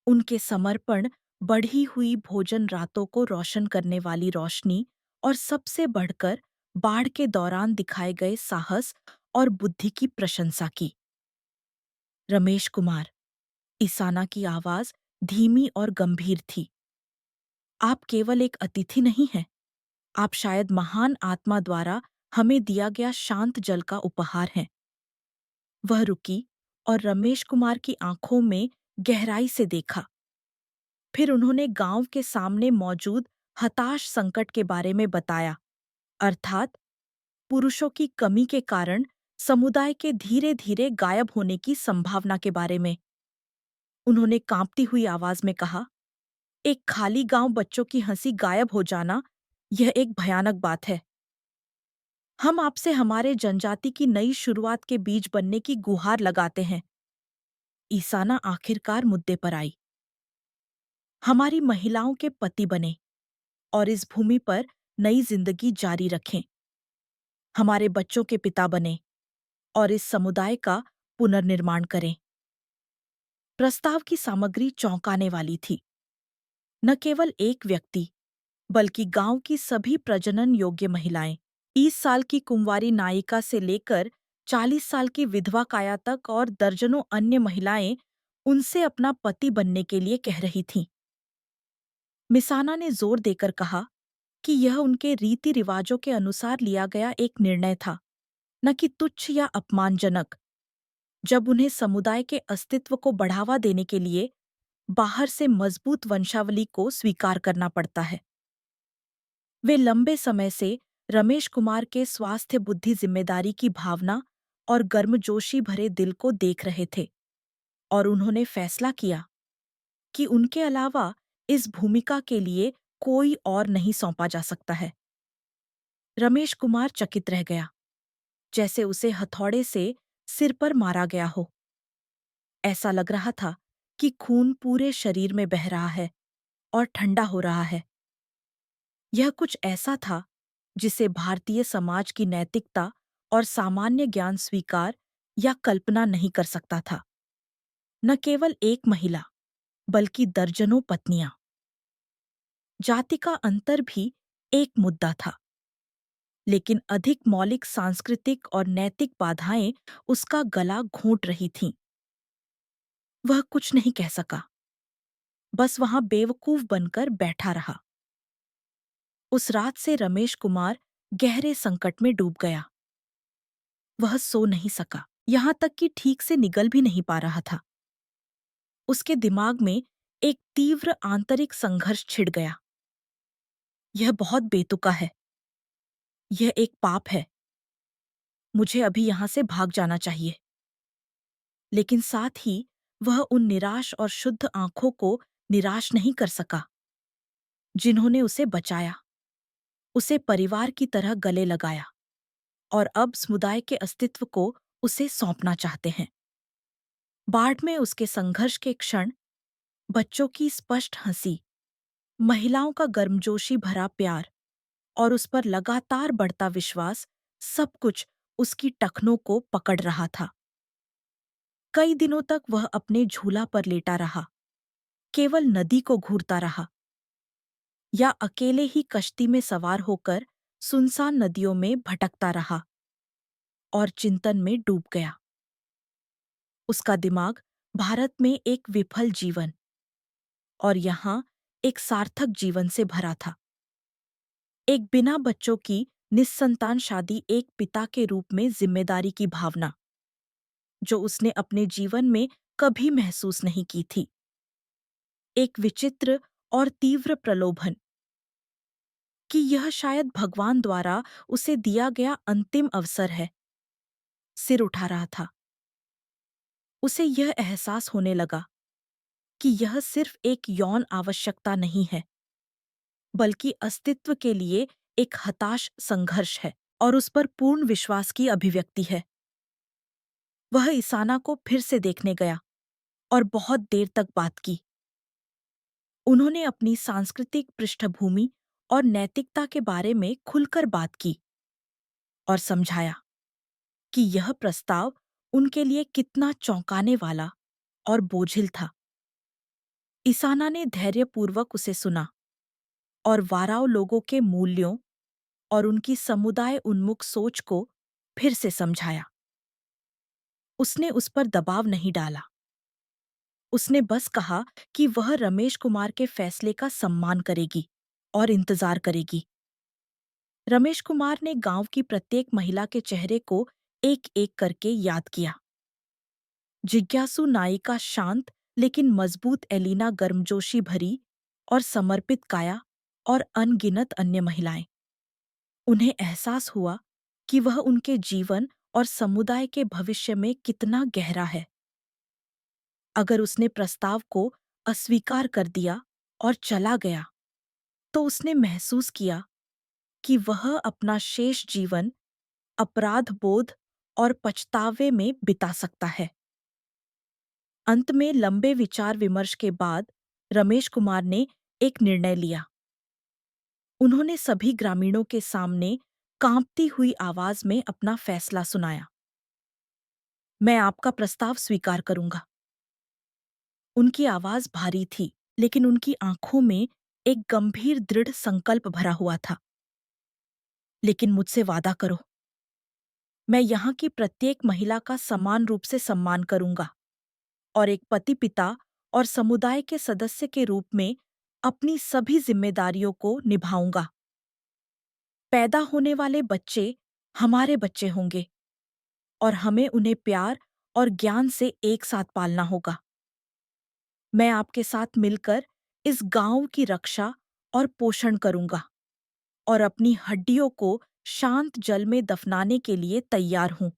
उनके समर्पण, बढ़ी हुई भोजन, रातों को रोशन करने वाली रोशनी और सबसे बढ़कर बाढ़ के दौरान दिखाए गए साहस और बुद्धि की प्रशंसा की। रमेश कुमार, इसाना की आवाज धीमी और गंभीर थी। आप केवल एक अतिथि नहीं हैं, आप शायद महान आत्मा द्वारा हमें दिया गया शांत जल का उपहार हैं। वह रुकी और रमेश कुमार की आंखों में गहराई से देखा। फिर उन्होंने गांव के सामने मौजूद हताश संकट के बारे में बताया, अर्थात पुरुषों की कमी के कारण समुदाय के धीरे-धीरे गायब होने की संभावना के बारे में। उन्होंने कांपती हुई आवाज में कहा, एक खाली गांव, बच्चों की हंसी गायब हो जाना, यह एक भयानक बात है। हम आपसे हमारे जनजाति की नई शुरुआत के बीज बनने की गुहार लगाते हैं। ईसाना आखिरकार मुद्दे पर आई। हमारी महिलाओं के पति बने और इस भूमि पर नई जिंदगी जारी रखें। हमारे बच्चों के पिता बने और इस समुदाय का पुनर्निर्माण करें। प्रस्ताव की सामग्री चौंकाने वाली थी। न केवल एक व्यक्ति, बल्कि गांव की सभी प्रजनन योग्य महिलाएं, 30 साल की कुंवारी नायिका से लेकर 40 साल की विधवा काया तक और दर्जनों अन्य महिलाएं उनसे अपना पति बनने के लिए कह रही थीं। मिसाना ने जोर देकर कहा कि यह उनके रीति रिवाजों के अनुसार लिया गया एक निर्णय था, न कि तुच्छ या अपमानजनक। जब उन्हें समुदाय के अस्तित्व को बढ़ावा देने के लिए बाहर से मजबूत वंशावली को स्वीकार करना पड़ता है। वे लंबे समय से रमेश कुमार के स्वास्थ्य, बुद्धि, जिम्मेदारी की भावना और गर्मजोशी भरे दिल को देख रहे थे और उन्होंने फैसला किया कि उनके अलावा इस भूमिका के लिए कोई और नहीं सौंपा जा सकता है। रमेश कुमार चकित रह गया, जैसे उसे हथौड़े से सिर पर मारा गया हो। ऐसा लग रहा था कि खून पूरे शरीर में बह रहा है और ठंडा हो रहा है। यह कुछ ऐसा था जिसे भारतीय समाज की नैतिकता और सामान्य ज्ञान स्वीकार या कल्पना नहीं कर सकता था। न केवल एक महिला, बल्कि दर्जनों पत्नियां। जाति का अंतर भी एक मुद्दा था, लेकिन अधिक मौलिक सांस्कृतिक और नैतिक बाधाएं उसका गला घोंट रही थीं। वह कुछ नहीं कह सका, बस वहां बेवकूफ बनकर बैठा रहा। उस रात से रमेश कुमार गहरे संकट में डूब गया। वह सो नहीं सका, यहां तक कि ठीक से निगल भी नहीं पा रहा था। उसके दिमाग में एक तीव्र आंतरिक संघर्ष छिड़ गया। यह बहुत बेतुका है, यह एक पाप है, मुझे अभी यहां से भाग जाना चाहिए। लेकिन साथ ही वह उन निराश और शुद्ध आंखों को निराश नहीं कर सका जिन्होंने उसे बचाया, उसे परिवार की तरह गले लगाया और अब समुदाय के अस्तित्व को उसे सौंपना चाहते हैं। बाढ़ में उसके संघर्ष के क्षण, बच्चों की स्पष्ट हंसी, महिलाओं का गर्मजोशी भरा प्यार और उस पर लगातार बढ़ता विश्वास, सब कुछ उसकी टखनों को पकड़ रहा था। कई दिनों तक वह अपने झूला पर लेटा रहा, केवल नदी को घूरता रहा या अकेले ही कश्ती में सवार होकर सुनसान नदियों में भटकता रहा और चिंतन में डूब गया। उसका दिमाग भारत में एक विफल जीवन और यहाँ एक सार्थक जीवन से भरा था। एक बिना बच्चों की निस्संतान शादी, एक पिता के रूप में जिम्मेदारी की भावना जो उसने अपने जीवन में कभी महसूस नहीं की थी। एक विचित्र और तीव्र प्रलोभन कि यह शायद भगवान द्वारा उसे दिया गया अंतिम अवसर है, सिर उठा रहा था। उसे यह एहसास होने लगा कि यह सिर्फ एक यौन आवश्यकता नहीं है, बल्कि अस्तित्व के लिए एक हताश संघर्ष है और उस पर पूर्ण विश्वास की अभिव्यक्ति है। वह ईसाना को फिर से देखने गया और बहुत देर तक बात की। उन्होंने अपनी सांस्कृतिक पृष्ठभूमि और नैतिकता के बारे में खुलकर बात की और समझाया कि यह प्रस्ताव उनके लिए कितना चौंकाने वाला और बोझिल था। ईसाना ने धैर्यपूर्वक उसे सुना और वाराव लोगों के मूल्यों और उनकी समुदाय उन्मुख सोच को फिर से समझाया। उसने उस पर दबाव नहीं डाला। उसने बस कहा कि वह रमेश कुमार के फैसले का सम्मान करेगी और इंतजार करेगी। रमेश कुमार ने गांव की प्रत्येक महिला के चेहरे को एक-एक करके याद किया। जिज्ञासु नायिका शांत लेकिन मजबूत एलिना, गर्मजोशी भरी और समर्पित काया और अनगिनत अन्य महिलाएं। उन्हें एहसास हुआ कि वह उनके जीवन और समुदाय के भविष्य में कितना गहरा है। अगर उसने प्रस्ताव को अस्वीकार कर दिया और चला गया, तो उसने महसूस किया कि वह अपना शेष जीवन अपराध बोध और पछतावे में बिता सकता है। अंत में लंबे विचार विमर्श के बाद रमेश कुमार ने एक निर्णय लिया। उन्होंने सभी ग्रामीणों के सामने कांपती हुई आवाज में अपना फैसला सुनाया। मैं आपका प्रस्ताव स्वीकार करूंगा। उनकी आवाज भारी थी, लेकिन उनकी आंखों में एक गंभीर दृढ़ संकल्प भरा हुआ था। लेकिन मुझसे वादा करो, मैं यहाँ की प्रत्येक महिला का समान रूप से सम्मान करूंगा और एक पति-पिता और समुदाय के सदस्य के रूप में अपनी सभी जिम्मेदारियों को निभाऊंगा। पैदा होने वाले बच्चे हमारे बच्चे होंगे और हमें उन्हें प्यार और ज्ञान से एक साथ पालना होगा। मैं आपके साथ मिलकर इस गांव की रक्षा और पोषण करूंगा और अपनी हड्डियों को शांत जल में दफनाने के लिए तैयार हूं।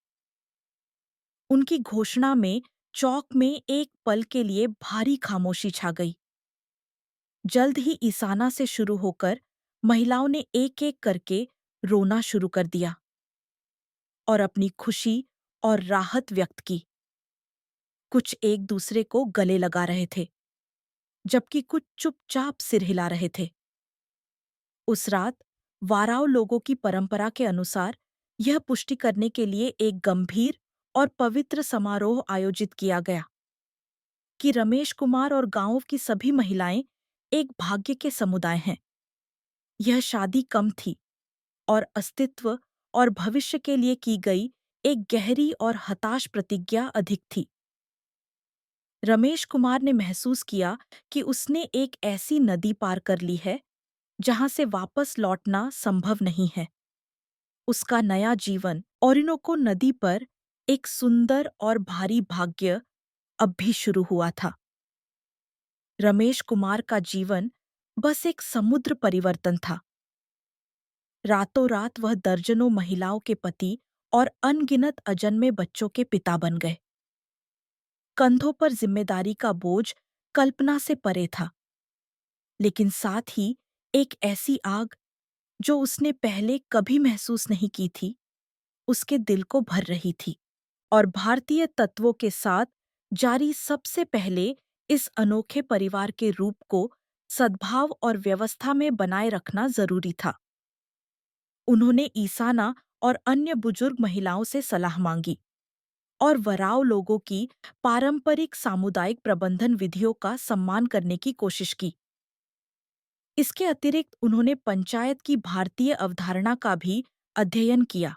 उनकी घोषणा में चौक में एक पल के लिए भारी खामोशी छा गई। जल्द ही ईसाना से शुरू होकर महिलाओं ने एक-एक करके रोना शुरू कर दिया और अपनी खुशी और राहत व्यक्त की। कुछ एक दूसरे को गले लगा रहे थे, जबकि कुछ चुपचाप सिर हिला रहे थे। उस रात वाराव लोगों की परंपरा के अनुसार यह पुष्टि करने के लिए एक गंभीर और पवित्र समारोह आयोजित किया गया कि रमेश कुमार और गांव की सभी महिलाएं एक भाग्य के समुदाय हैं। यह शादी कम थी और अस्तित्व और भविष्य के लिए की गई एक गहरी और हताश प्रतिज्ञा अधिक थी। रमेश कुमार ने महसूस किया कि उसने एक ऐसी नदी पार कर ली है जहां से वापस लौटना संभव नहीं है। उसका नया जीवन ओरिनोको नदी पर एक सुंदर और भारी भाग्य अब भी शुरू हुआ था। रमेश कुमार का जीवन बस एक समुद्र परिवर्तन था। रातों रात वह दर्जनों महिलाओं के पति और अनगिनत अजन्मे बच्चों के पिता बन गए। कंधों पर जिम्मेदारी का बोझ कल्पना से परे था, लेकिन साथ ही एक ऐसी आग जो उसने पहले कभी महसूस नहीं की थी, उसके दिल को भर रही थी। और भारतीय तत्वों के साथ जारी सबसे पहले इस अनोखे परिवार के रूप को सद्भाव और व्यवस्था में बनाए रखना जरूरी था। उन्होंने ईसाना और अन्य बुजुर्ग महिलाओं से सलाह मांगी और वराव लोगों की पारंपरिक सामुदायिक प्रबंधन विधियों का सम्मान करने की कोशिश की। इसके अतिरिक्त उन्होंने पंचायत की भारतीय अवधारणा का भी अध्ययन किया,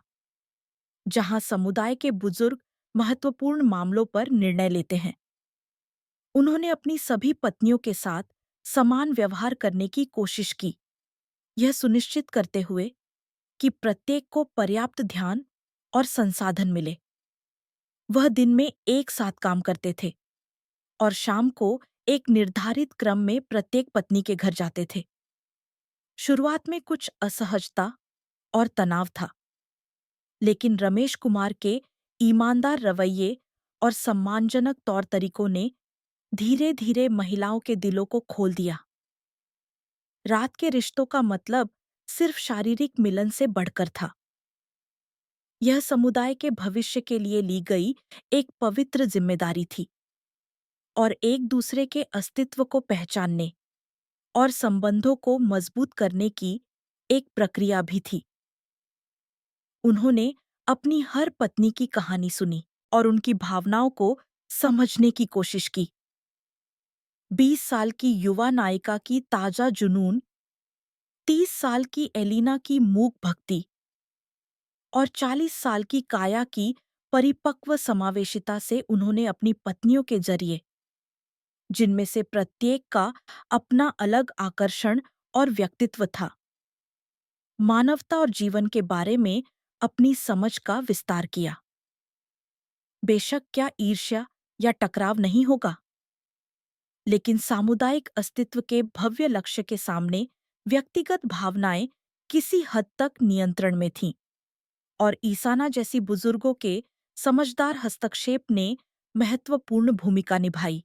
जहां समुदाय के बुजुर्ग महत्वपूर्ण मामलों पर निर्णय लेते हैं। उन्होंने अपनी सभी पत्नियों के साथ समान व्यवहार करने की कोशिश की, यह सुनिश्चित करते हुए कि प्रत्येक को पर्याप्त ध्यान और संसाधन मिले। वह दिन में एक साथ काम करते थे और शाम को एक निर्धारित क्रम में प्रत्येक पत्नी के घर जाते थे। शुरुआत में कुछ असहजता और तनाव था, लेकिन रमेश कुमार के ईमानदार रवैये और सम्मानजनक तौर तरीकों ने धीरे-धीरे महिलाओं के दिलों को खोल दिया। रात के रिश्तों का मतलब सिर्फ शारीरिक मिलन से बढ़कर था। यह समुदाय के भविष्य के लिए ली गई एक पवित्र जिम्मेदारी थी और एक दूसरे के अस्तित्व को पहचानने और संबंधों को मजबूत करने की एक प्रक्रिया भी थी। उन्होंने अपनी हर पत्नी की कहानी सुनी और उनकी भावनाओं को समझने की कोशिश की। 20 साल की युवा नायिका की ताजा जुनून, 30 साल की एलिना की मूक भक्ति और 40 साल की काया की परिपक्व समावेशिता से उन्होंने अपनी पत्नियों के जरिए, जिनमें से प्रत्येक का अपना अलग आकर्षण और व्यक्तित्व था, मानवता और जीवन के बारे में अपनी समझ का विस्तार किया। बेशक क्या ईर्ष्या या टकराव नहीं होगा, लेकिन सामुदायिक अस्तित्व के भव्य लक्ष्य के सामने व्यक्तिगत भावनाएं किसी हद तक नियंत्रण में थीं और ईसाना जैसी बुजुर्गों के समझदार हस्तक्षेप ने महत्वपूर्ण भूमिका निभाई।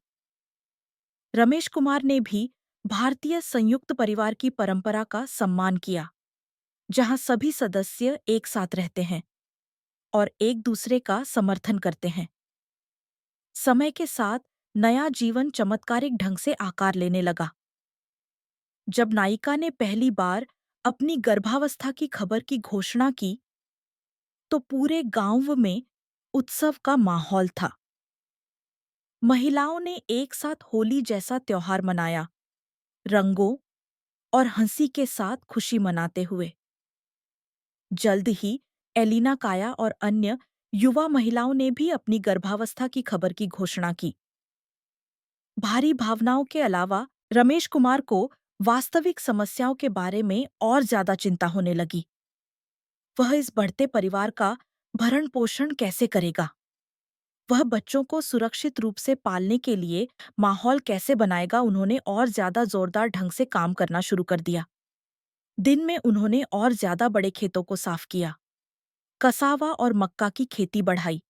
रमेश कुमार ने भी भारतीय संयुक्त परिवार की परंपरा का सम्मान किया, जहां सभी सदस्य एक साथ रहते हैं और एक दूसरे का समर्थन करते हैं। समय के साथ नया जीवन चमत्कारिक ढंग से आकार लेने लगा। जब नायिका ने पहली बार अपनी गर्भावस्था की खबर की घोषणा की, तो पूरे गांव में उत्सव का माहौल था। महिलाओं ने एक साथ होली जैसा त्योहार मनाया, रंगों और हंसी के साथ खुशी मनाते हुए। जल्द ही एलिना काया और अन्य युवा महिलाओं ने भी अपनी गर्भावस्था की खबर की घोषणा की। भारी भावनाओं के अलावा रमेश कुमार को वास्तविक समस्याओं के बारे में और ज्यादा चिंता होने लगी। वह इस बढ़ते परिवार का भरण पोषण कैसे करेगा? वह बच्चों को सुरक्षित रूप से पालने के लिए माहौल कैसे बनाएगा? उन्होंने और ज्यादा जोरदार ढंग से काम करना शुरू कर दिया। दिन में उन्होंने और ज्यादा बड़े खेतों को साफ किया, कसावा और मक्का की खेती बढ़ाई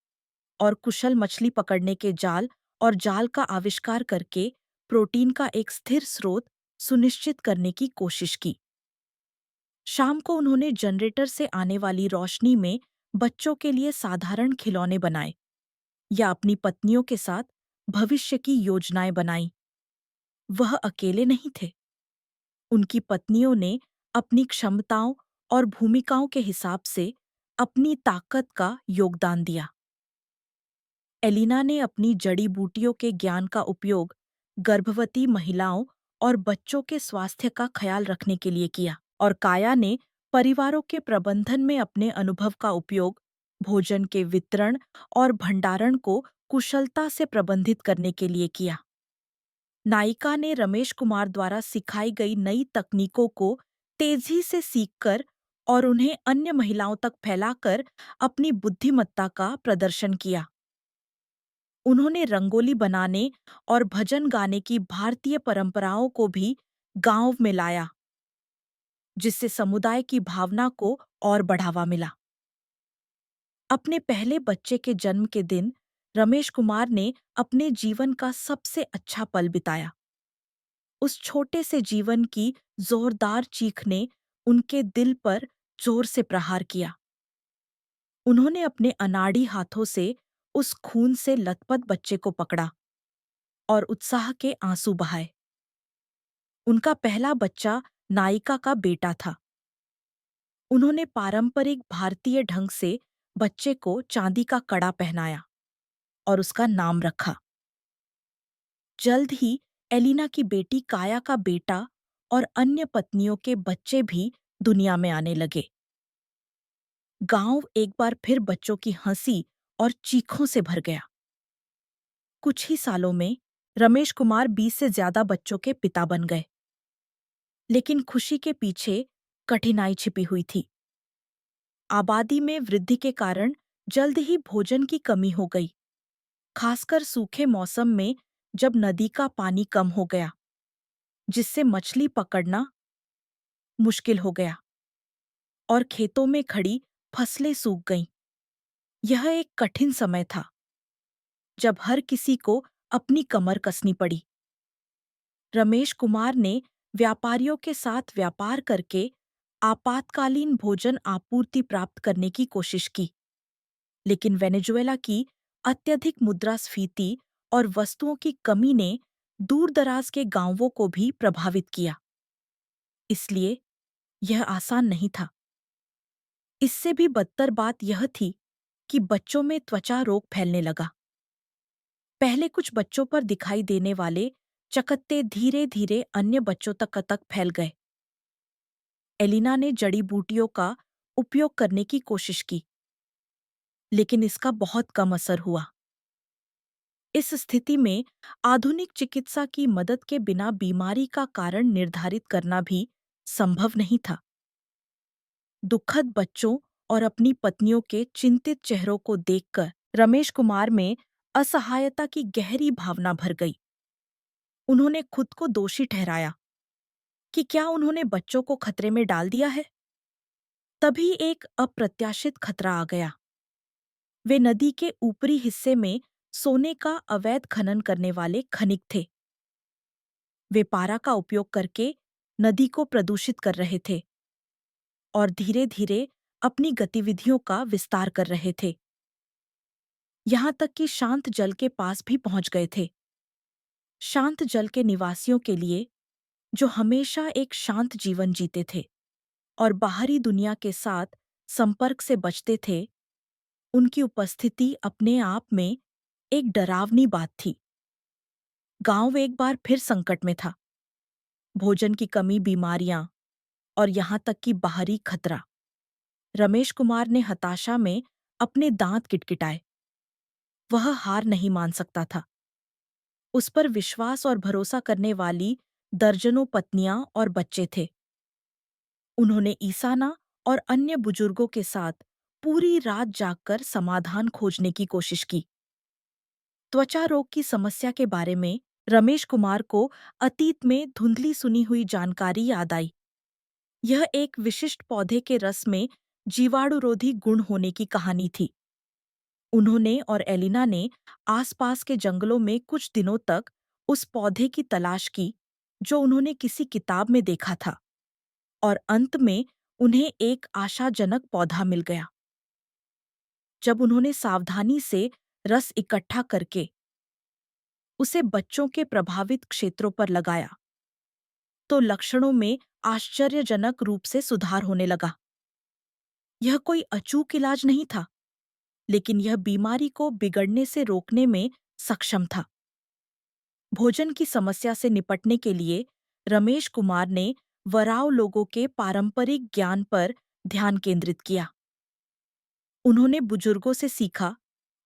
और कुशल मछली पकड़ने के जाल और जाल का आविष्कार करके प्रोटीन का एक स्थिर स्रोत सुनिश्चित करने की कोशिश की। शाम को उन्होंने जनरेटर से आने वाली रोशनी में बच्चों के लिए साधारण खिलौने बनाए या अपनी पत्नियों के साथ भविष्य की योजनाएं बनाई। वह अकेले नहीं थे। उनकी पत्नियों ने अपनी क्षमताओं और भूमिकाओं के हिसाब से अपनी ताकत का योगदान दिया। एलिना ने अपनी जड़ी बूटियों के ज्ञान का उपयोग गर्भवती महिलाओं और बच्चों के स्वास्थ्य का ख्याल रखने के लिए किया, और काया ने परिवारों के प्रबंधन में अपने अनुभव का उपयोग भोजन के वितरण और भंडारण को कुशलता से प्रबंधित करने के लिए किया। नायिका ने रमेश कुमार द्वारा सिखाई गई नई तकनीकों को तेजी से सीखकर और उन्हें अन्य महिलाओं तक फैलाकर अपनी बुद्धिमत्ता का प्रदर्शन किया। उन्होंने रंगोली बनाने और भजन गाने की भारतीय परंपराओं को भी गांव में लाया, जिससे समुदाय की भावना को और बढ़ावा मिला। अपने पहले बच्चे के जन्म के दिन रमेश कुमार ने अपने जीवन का सबसे अच्छा पल बिताया। उस छोटे से जीवन की जोरदार चीख ने उनके दिल पर जोर से प्रहार किया। उन्होंने अपने अनाड़ी हाथों से उस खून से लथपथ बच्चे को पकड़ा और उत्साह के आंसू बहाए। उनका पहला बच्चा नायिका का बेटा था। उन्होंने पारंपरिक भारतीय ढंग से बच्चे को चांदी का कड़ा पहनाया और उसका नाम रखा। जल्द ही एलिना की बेटी काया का बेटा और अन्य पत्नियों के बच्चे भी दुनिया में आने लगे। गांव एक बार फिर बच्चों की हंसी और चीखों से भर गया। कुछ ही सालों में रमेश कुमार 20 से ज्यादा बच्चों के पिता बन गए। लेकिन खुशी के पीछे कठिनाई छिपी हुई थी। आबादी में वृद्धि के कारण जल्द ही भोजन की कमी हो गई, खासकर सूखे मौसम में जब नदी का पानी कम हो गया, जिससे मछली पकड़ना मुश्किल हो गया और खेतों में खड़ी फसलें सूख गईं। यह एक कठिन समय था, जब हर किसी को अपनी कमर कसनी पड़ी। रमेश कुमार ने व्यापारियों के साथ व्यापार करके आपातकालीन भोजन आपूर्ति प्राप्त करने की कोशिश की, लेकिन वेनेजुएला की अत्यधिक मुद्रास्फीति और वस्तुओं की कमी ने दूर-दराज के गांवों को भी प्रभावित किया। इसलिए यह आसान नहीं था। इससे भी बदतर बात यह थी कि बच्चों में त्वचा रोग फैलने लगा। पहले कुछ बच्चों पर दिखाई देने वाले चकत्ते धीरे-धीरे अन्य बच्चों तक फैल गए। एलिना ने जड़ी बूटियों का उपयोग करने की कोशिश की, लेकिन इसका बहुत कम असर हुआ। इस स्थिति में आधुनिक चिकित्सा की मदद के बिना बीमारी का कारण निर्धारित करना भी संभव नहीं था। दुखद बच्चों और अपनी पत्नियों के चिंतित चेहरों को देखकर रमेश कुमार में असहायता की गहरी भावना भर गई। उन्होंने खुद को दोषी ठहराया कि क्या उन्होंने बच्चों को खतरे में डाल दिया है। तभी एक अप्रत्याशित खतरा आ गया। वे नदी के ऊपरी हिस्से में सोने का अवैध खनन करने वाले खनिक थे। वे पारा का उपयोग करके नदी को प्रदूषित कर रहे थे और धीरे-धीरे अपनी गतिविधियों का विस्तार कर रहे थे। यहाँ तक कि शांत जल के पास भी पहुंच गए थे। शांत जल के निवासियों के लिए, जो हमेशा एक शांत जीवन जीते थे और बाहरी दुनिया के साथ संपर्क से बचते थे, उनकी उपस्थिति अपने आप में एक डरावनी बात थी। गांव एक बार फिर संकट में था। भोजन की कमी, बीमारियां और यहाँ तक कि बाहरी खतरा। रमेश कुमार ने हताशा में अपने दांत किटकिटाए। वह हार नहीं मान सकता था। उस पर विश्वास और भरोसा करने वाली दर्जनों पत्नियां और बच्चे थे। उन्होंने ईसाना और अन्य बुजुर्गों के साथ पूरी रात जागकर समाधान खोजने की कोशिश की। त्वचा रोग की समस्या के बारे में रमेश कुमार को अतीत में धुंधली सुनी हुई जानकारी याद आई। यह एक विशिष्ट पौधे के रस में जीवाणुरोधी गुण होने की कहानी थी। उन्होंने और एलिना ने आसपास के जंगलों में कुछ दिनों तक उस पौधे की तलाश की, जो उन्होंने किसी किताब में देखा था, और अंत में उन्हें एक आशाजनक पौधा मिल गया। जब उन्होंने सावधानी से रस इकट्ठा करके उसे बच्चों के प्रभावित क्षेत्रों पर लगाया, तो लक्षणों में आश्चर्यजनक रूप से सुधार होने लगा। यह कोई अचूक इलाज नहीं था, लेकिन यह बीमारी को बिगड़ने से रोकने में सक्षम था। भोजन की समस्या से निपटने के लिए रमेश कुमार ने वराव लोगों के पारंपरिक ज्ञान पर ध्यान केंद्रित किया। उन्होंने बुजुर्गों से सीखा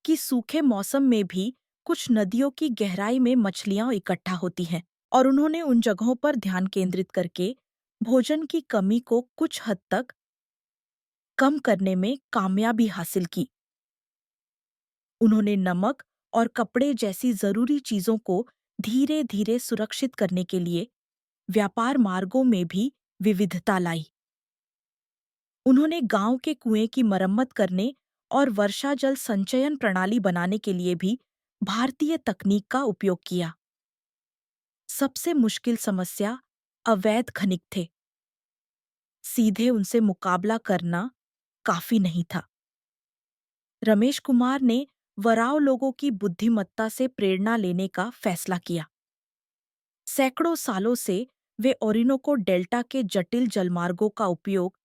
कि सूखे मौसम में भी कुछ नदियों की गहराई में मछलियां इकट्ठा होती हैं, और उन्होंने उन जगहों पर ध्यान केंद्रित करके भोजन की कमी को कुछ हद तक कम करने में कामयाबी हासिल की। उन्होंने नमक और कपड़े जैसी जरूरी चीजों को धीरे-धीरे सुरक्षित करने के लिए व्यापार मार्गों में भी विविधता लाई। उन्होंने गांव के कुएं की मरम्मत करने और वर्षा जल संचयन प्रणाली बनाने के लिए भी भारतीय तकनीक का उपयोग किया। सबसे मुश्किल समस्या अवैध खनिक थे। सीधे उनसे मुकाबला करना काफी नहीं था। रमेश कुमार ने वराव लोगों की बुद्धिमत्ता से प्रेरणा लेने का फैसला किया। सैकड़ों सालों से वे ओरिनोको डेल्टा के जटिल जलमार्गों का उपयोग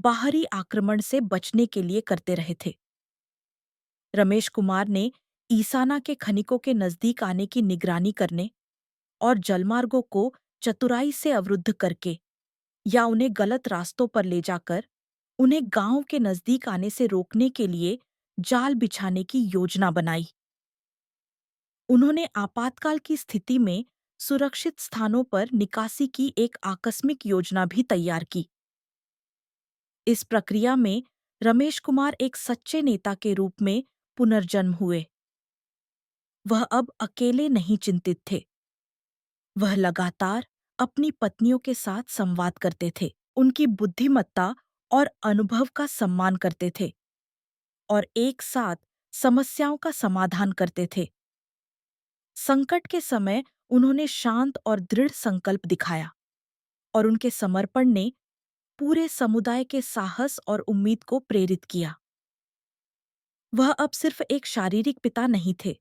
बाहरी आक्रमण से बचने के लिए करते रहे थे। रमेश कुमार ने ईसाना के खनिकों के नजदीक आने की निगरानी करने और जलमार्गों को चतुराई से अवरुद्ध करके या उन्हें गलत रास्तों पर ले जाकर उन्हें गांव के नजदीक आने से रोकने के लिए जाल बिछाने की योजना बनाई। उन्होंने आपातकाल की स्थिति में सुरक्षित स्थानों पर निकासी की एक आकस्मिक योजना भी तैयार की। इस प्रक्रिया में रमेश कुमार एक सच्चे नेता के रूप में पुनर्जन्म हुए। वह अब अकेले नहीं चिंतित थे। वह लगातार अपनी पत्नियों के साथ संवाद करते थे, उनकी बुद्धिमत्ता और अनुभव का सम्मान करते थे और एक साथ समस्याओं का समाधान करते थे। संकट के समय उन्होंने शांत और दृढ़ संकल्प दिखाया और उनके समर्पण ने पूरे समुदाय के साहस और उम्मीद को प्रेरित किया। वह अब सिर्फ एक शारीरिक पिता नहीं थे,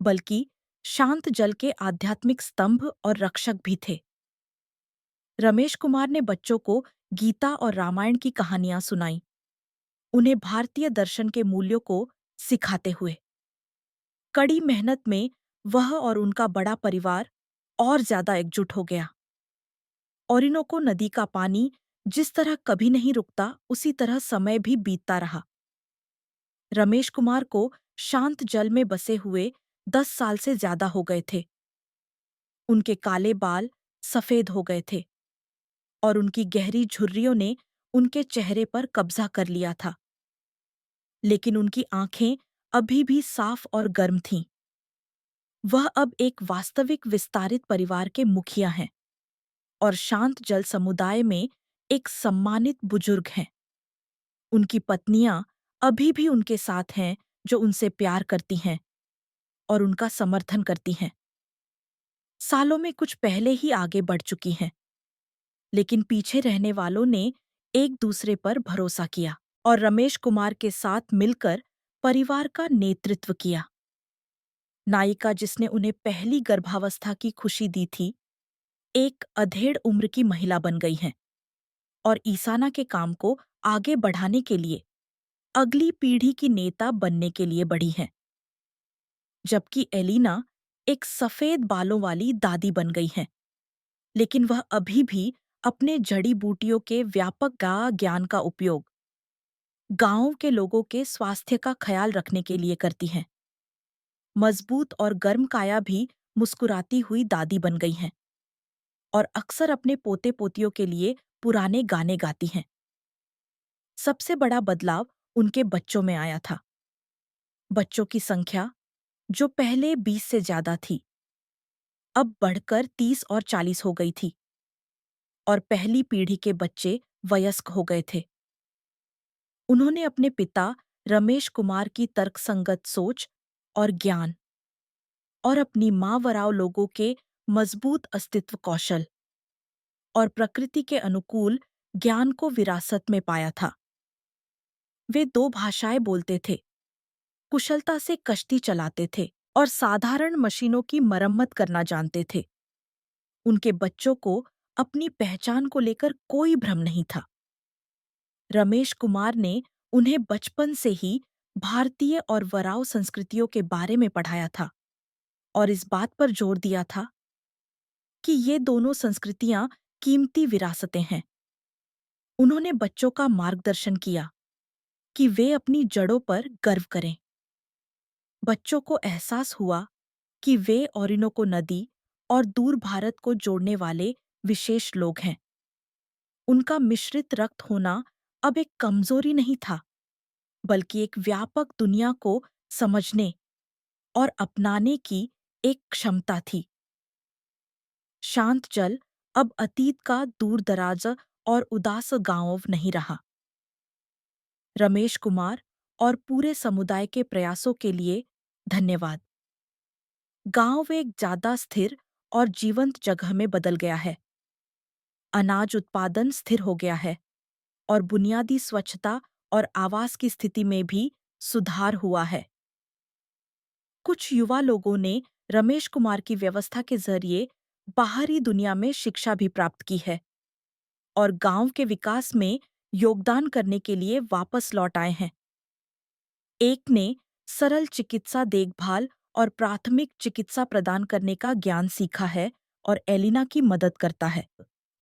बल्कि शांत जल के आध्यात्मिक स्तंभ और रक्षक भी थे। रमेश कुमार ने बच्चों को गीता और रामायण की कहानियां सुनाई, उन्हें भारतीय दर्शन के मूल्यों को सिखाते हुए। कड़ी मेहनत में वह और उनका बड़ा परिवार और ज्यादा एकजुट हो गया। ओरिनोको नदी का पानी जिस तरह कभी नहीं रुकता, उसी तरह समय भी बीतता रहा। रमेश कुमार को शांत जल में बसे हुए 10 साल से ज्यादा हो गए थे। उनके काले बाल सफेद हो गए थे और उनकी गहरी झुर्रियों ने उनके चेहरे पर कब्जा कर लिया था। लेकिन उनकी आंखें अभी भी साफ और गर्म थीं। वह अब एक वास्तविक विस्तारित परिवार के मुखिया हैं और शांत जल समुदाय में एक सम्मानित बुजुर्ग हैं। उनकी पत्नियां अभी भी उनके साथ हैं, जो उनसे प्यार करती हैं और उनका समर्थन करती हैं। सालों में कुछ पहले ही आगे बढ़ चुकी हैं, लेकिन पीछे रहने वालों ने एक दूसरे पर भरोसा किया और रमेश कुमार के साथ मिलकर परिवार का नेतृत्व किया। नायिका जिसने उन्हें पहली गर्भावस्था की खुशी दी थी, एक अधेड़ उम्र की महिला बन गई हैं और ईसाना के काम को आगे बढ़ाने के लिए अगली पीढ़ी की नेता बनने के लिए बढ़ी हैं। जबकि एलिना एक सफेद बालों वाली दादी बन गई हैं, लेकिन वह अभी भी अपने जड़ी बूटियों के व्यापक ज्ञान का उपयोग गांव के लोगों के स्वास्थ्य का ख्याल रखने के लिए करती हैं। मजबूत और गर्म काया भी मुस्कुराती हुई दादी बन गई हैं और अक्सर अपने पोते पोतियों के लिए पुराने गाने गाती हैं। सबसे बड़ा बदलाव उनके बच्चों में आया था। बच्चों की संख्या, जो पहले 20 से ज्यादा थी, अब बढ़कर 30 और 40 हो गई थी और पहली पीढ़ी के बच्चे वयस्क हो गए थे। उन्होंने अपने पिता रमेश कुमार की तर्कसंगत सोच और ज्ञान और अपनी माँ वराव लोगों के मजबूत अस्तित्व कौशल और प्रकृति के अनुकूल ज्ञान को विरासत में पाया था। वे 2 भाषाएं बोलते थे, कुशलता से कश्ती चलाते थे और साधारण मशीनों की मरम्मत करना जानते थे। उनके बच्चों को अपनी पहचान को लेकर कोई भ्रम नहीं था। रमेश कुमार ने उन्हें बचपन से ही भारतीय और वराव संस्कृतियों के बारे में पढ़ाया था और इस बात पर जोर दिया था कि ये दोनों संस्कृतियां कीमती विरासतें हैं। उन्होंने बच्चों का मार्गदर्शन किया कि वे अपनी जड़ों पर गर्व करें। बच्चों को एहसास हुआ कि वे ओरिनोको नदी और दूर भारत को जोड़ने वाले विशेष लोग हैं। उनका मिश्रित रक्त होना अब एक कमजोरी नहीं था, बल्कि एक व्यापक दुनिया को समझने और अपनाने की एक क्षमता थी। शांत जल अब अतीत का दूर दराज और उदास गांव नहीं रहा। रमेश कुमार और पूरे समुदाय के प्रयासों के लिए धन्यवाद। गांव एक ज्यादा स्थिर और जीवंत जगह में बदल गया है। अनाज उत्पादन स्थिर हो गया है और बुनियादी स्वच्छता और आवास की स्थिति में भी सुधार हुआ है। कुछ युवा लोगों ने रमेश कुमार की व्यवस्था के जरिए बाहरी दुनिया में शिक्षा भी प्राप्त की है और गांव के विकास में योगदान करने के लिए वापस लौट आए हैं। एक ने सरल चिकित्सा देखभाल और प्राथमिक चिकित्सा प्रदान करने का ज्ञान सीखा है और एलिना की मदद करता है,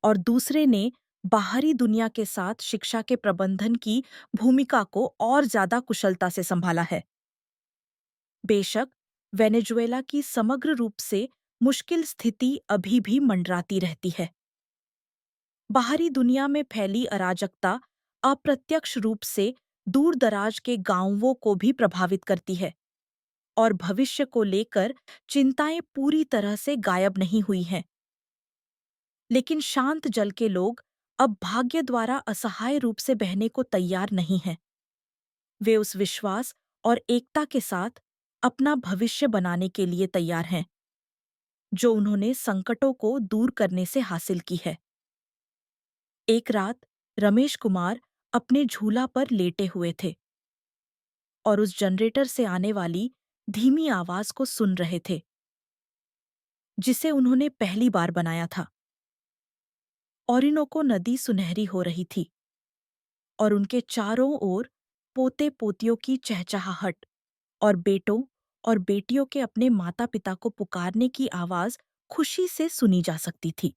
और दूसरे ने बाहरी दुनिया के साथ शिक्षा के प्रबंधन की भूमिका को और ज्यादा कुशलता से संभाला है। बेशक वेनेजुएला की समग्र रूप से मुश्किल स्थिति अभी भी मंडराती रहती है। बाहरी दुनिया में फैली अराजकता अप्रत्यक्ष रूप से दूर दराज के गांवों को भी प्रभावित करती है और भविष्य को लेकर चिंताएं पूरी तरह से गायब नहीं हुई हैं। लेकिन शांत जल के लोग अब भाग्य द्वारा असहाय रूप से बहने को तैयार नहीं हैं। वे उस विश्वास और एकता के साथ अपना भविष्य बनाने के लिए तैयार हैं जो उन्होंने संकटों को दूर करने से हासिल की है। एक रात रमेश कुमार अपने झूला पर लेटे हुए थे और उस जनरेटर से आने वाली धीमी आवाज को सुन रहे थे जिसे उन्होंने पहली बार बनाया था। ओरिनोको नदी सुनहरी हो रही थी और उनके चारों ओर पोते पोतियों की चहचहाहट और बेटों और बेटियों के अपने माता पिता को पुकारने की आवाज खुशी से सुनी जा सकती थी।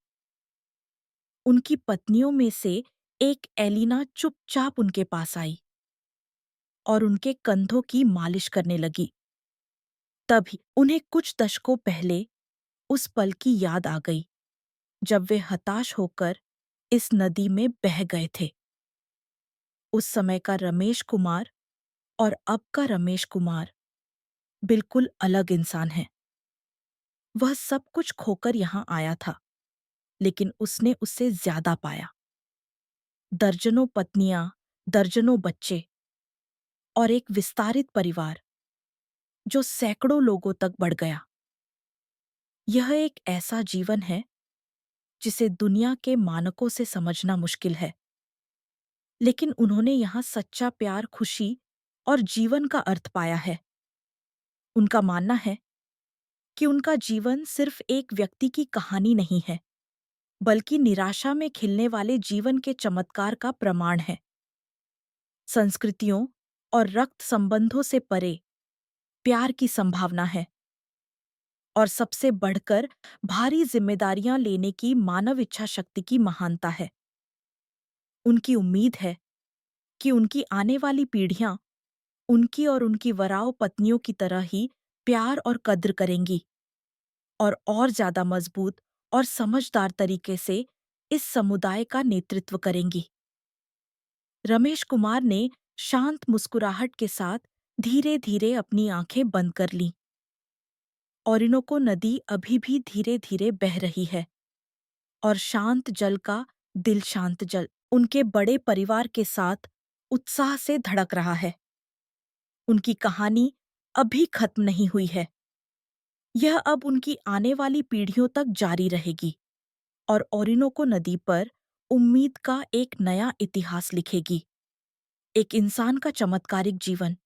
उनकी पत्नियों में से एक एलिना चुपचाप उनके पास आई और उनके कंधों की मालिश करने लगी। तभी उन्हें कुछ दशकों पहले उस पल की याद आ गई जब वे हताश होकर इस नदी में बह गए थे। उस समय का रमेश कुमार और अब का रमेश कुमार बिल्कुल अलग इंसान है। वह सब कुछ खोकर यहां आया था, लेकिन उसने उससे ज्यादा पाया। दर्जनों पत्नियां, दर्जनों बच्चे और एक विस्तारित परिवार जो सैकड़ों लोगों तक बढ़ गया। यह एक ऐसा जीवन है जिसे दुनिया के मानकों से समझना मुश्किल है, लेकिन उन्होंने यहाँ सच्चा प्यार, खुशी और जीवन का अर्थ पाया है। उनका मानना है कि उनका जीवन सिर्फ एक व्यक्ति की कहानी नहीं है, बल्कि निराशा में खिलने वाले जीवन के चमत्कार का प्रमाण है। संस्कृतियों और रक्त संबंधों से परे प्यार की संभावना है और सबसे बढ़कर भारी जिम्मेदारियां लेने की मानव इच्छा शक्ति की महानता है। उनकी उम्मीद है कि उनकी आने वाली पीढ़ियां उनकी और उनकी वराव पत्नियों की तरह ही प्यार और कद्र करेंगी और ज्यादा मजबूत और समझदार तरीके से इस समुदाय का नेतृत्व करेंगी। रमेश कुमार ने शांत मुस्कुराहट के साथ धीरे धीरे अपनी आंखें बंद कर लीं। ओरिनोको नदी अभी भी धीरे धीरे बह रही है और शांत जल का दिल शांत जल उनके बड़े परिवार के साथ उत्साह से धड़क रहा है। उनकी कहानी अभी खत्म नहीं हुई है। यह अब उनकी आने वाली पीढ़ियों तक जारी रहेगी और ओरिनोको नदी पर उम्मीद का एक नया इतिहास लिखेगी। एक इंसान का चमत्कारिक जीवन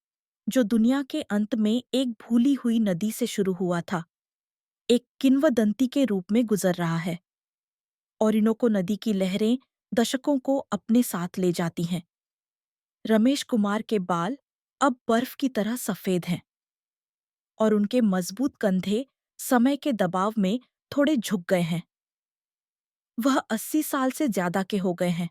जो दुनिया के अंत में एक भूली हुई नदी से शुरू हुआ था, एक किंवदंती के रूप में गुजर रहा है। ओरिनोको नदी की लहरें दशकों को अपने साथ ले जाती हैं। रमेश कुमार के बाल अब बर्फ की तरह सफेद हैं और उनके मजबूत कंधे समय के दबाव में थोड़े झुक गए हैं। वह 80 साल से ज्यादा के हो गए हैं।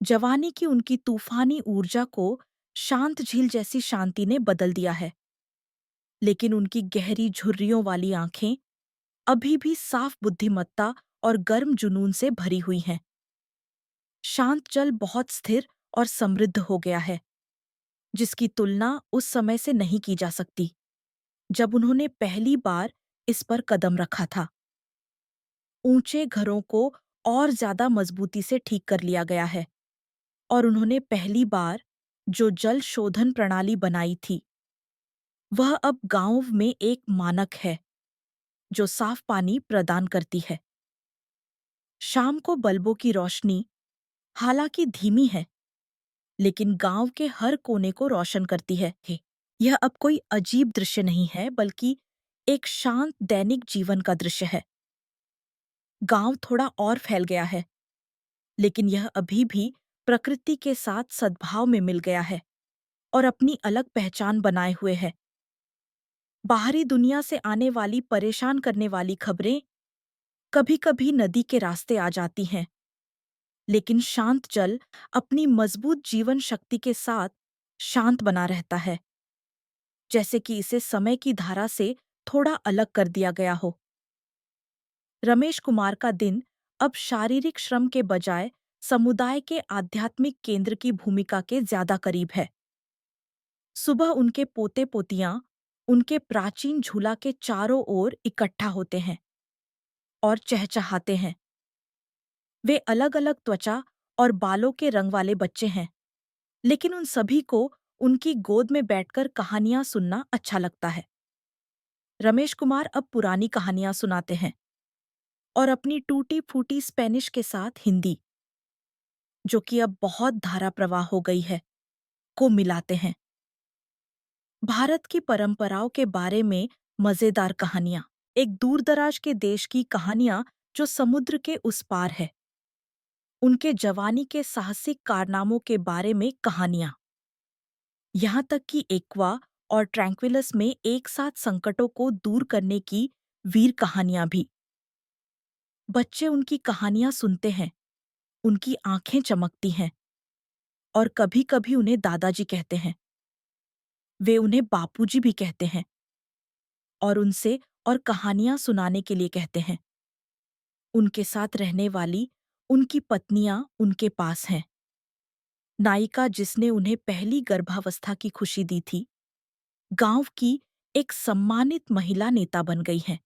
जवानी की उनकी तूफानी ऊर्जा को शांत झील जैसी शांति ने बदल दिया है, लेकिन उनकी गहरी झुर्रियों वाली आंखें अभी भी साफ बुद्धिमत्ता और गर्म जुनून से भरी हुई हैं। शांत जल बहुत स्थिर और समृद्ध हो गया है, जिसकी तुलना उस समय से नहीं की जा सकती जब उन्होंने पहली बार इस पर कदम रखा था। ऊंचे घरों को और ज्यादा मजबूती से ठीक कर लिया गया है और उन्होंने पहली बार जो जल शोधन प्रणाली बनाई थी, वह अब गांव में एक मानक है जो साफ पानी प्रदान करती है। शाम को बल्बों की रोशनी हालांकि धीमी है, लेकिन गांव के हर कोने को रोशन करती है। यह अब कोई अजीब दृश्य नहीं है, बल्कि एक शांत दैनिक जीवन का दृश्य है। गांव थोड़ा और फैल गया है, लेकिन यह अभी भी प्रकृति के साथ सद्भाव में मिल गया है और अपनी अलग पहचान बनाए हुए है। बाहरी दुनिया से आने वाली परेशान करने वाली खबरें कभी-कभी नदी के रास्ते आ जाती हैं, लेकिन शांत जल अपनी मजबूत जीवन शक्ति के साथ शांत बना रहता है, जैसे कि इसे समय की धारा से थोड़ा अलग कर दिया गया हो। रमेश कुमार का दिन अब शारीरिक श्रम के बजाय समुदाय के आध्यात्मिक केंद्र की भूमिका के ज्यादा करीब है। सुबह उनके पोते पोतियां उनके प्राचीन झूला के चारों ओर इकट्ठा होते हैं और चहचहाते हैं। वे अलग-अलग त्वचा और बालों के रंग वाले बच्चे हैं, लेकिन उन सभी को उनकी गोद में बैठकर कहानियां सुनना अच्छा लगता है। रमेश कुमार अब पुरानी कहानियां सुनाते हैं और अपनी टूटी-फूटी स्पेनिश के साथ हिंदी, जो कि अब बहुत धारा प्रवाह हो गई है, को मिलाते हैं। भारत की परंपराओं के बारे में मजेदार कहानियां, एक दूरदराज के देश की कहानियां जो समुद्र के उस पार है, उनके जवानी के साहसिक कारनामों के बारे में कहानियां, यहाँ तक कि एक्वा और ट्रैंक्विलस में एक साथ संकटों को दूर करने की वीर कहानियां भी। बच्चे उनकी कहानियां सुनते हैं, उनकी आंखें चमकती हैं और कभी-कभी उन्हें दादाजी कहते हैं। वे उन्हें बापूजी भी कहते हैं और उनसे और कहानियां सुनाने के लिए कहते हैं। उनके साथ रहने वाली उनकी पत्नियां उनके पास हैं। नायिका जिसने उन्हें पहली गर्भावस्था की खुशी दी थी, गांव की एक सम्मानित महिला नेता बन गई हैं,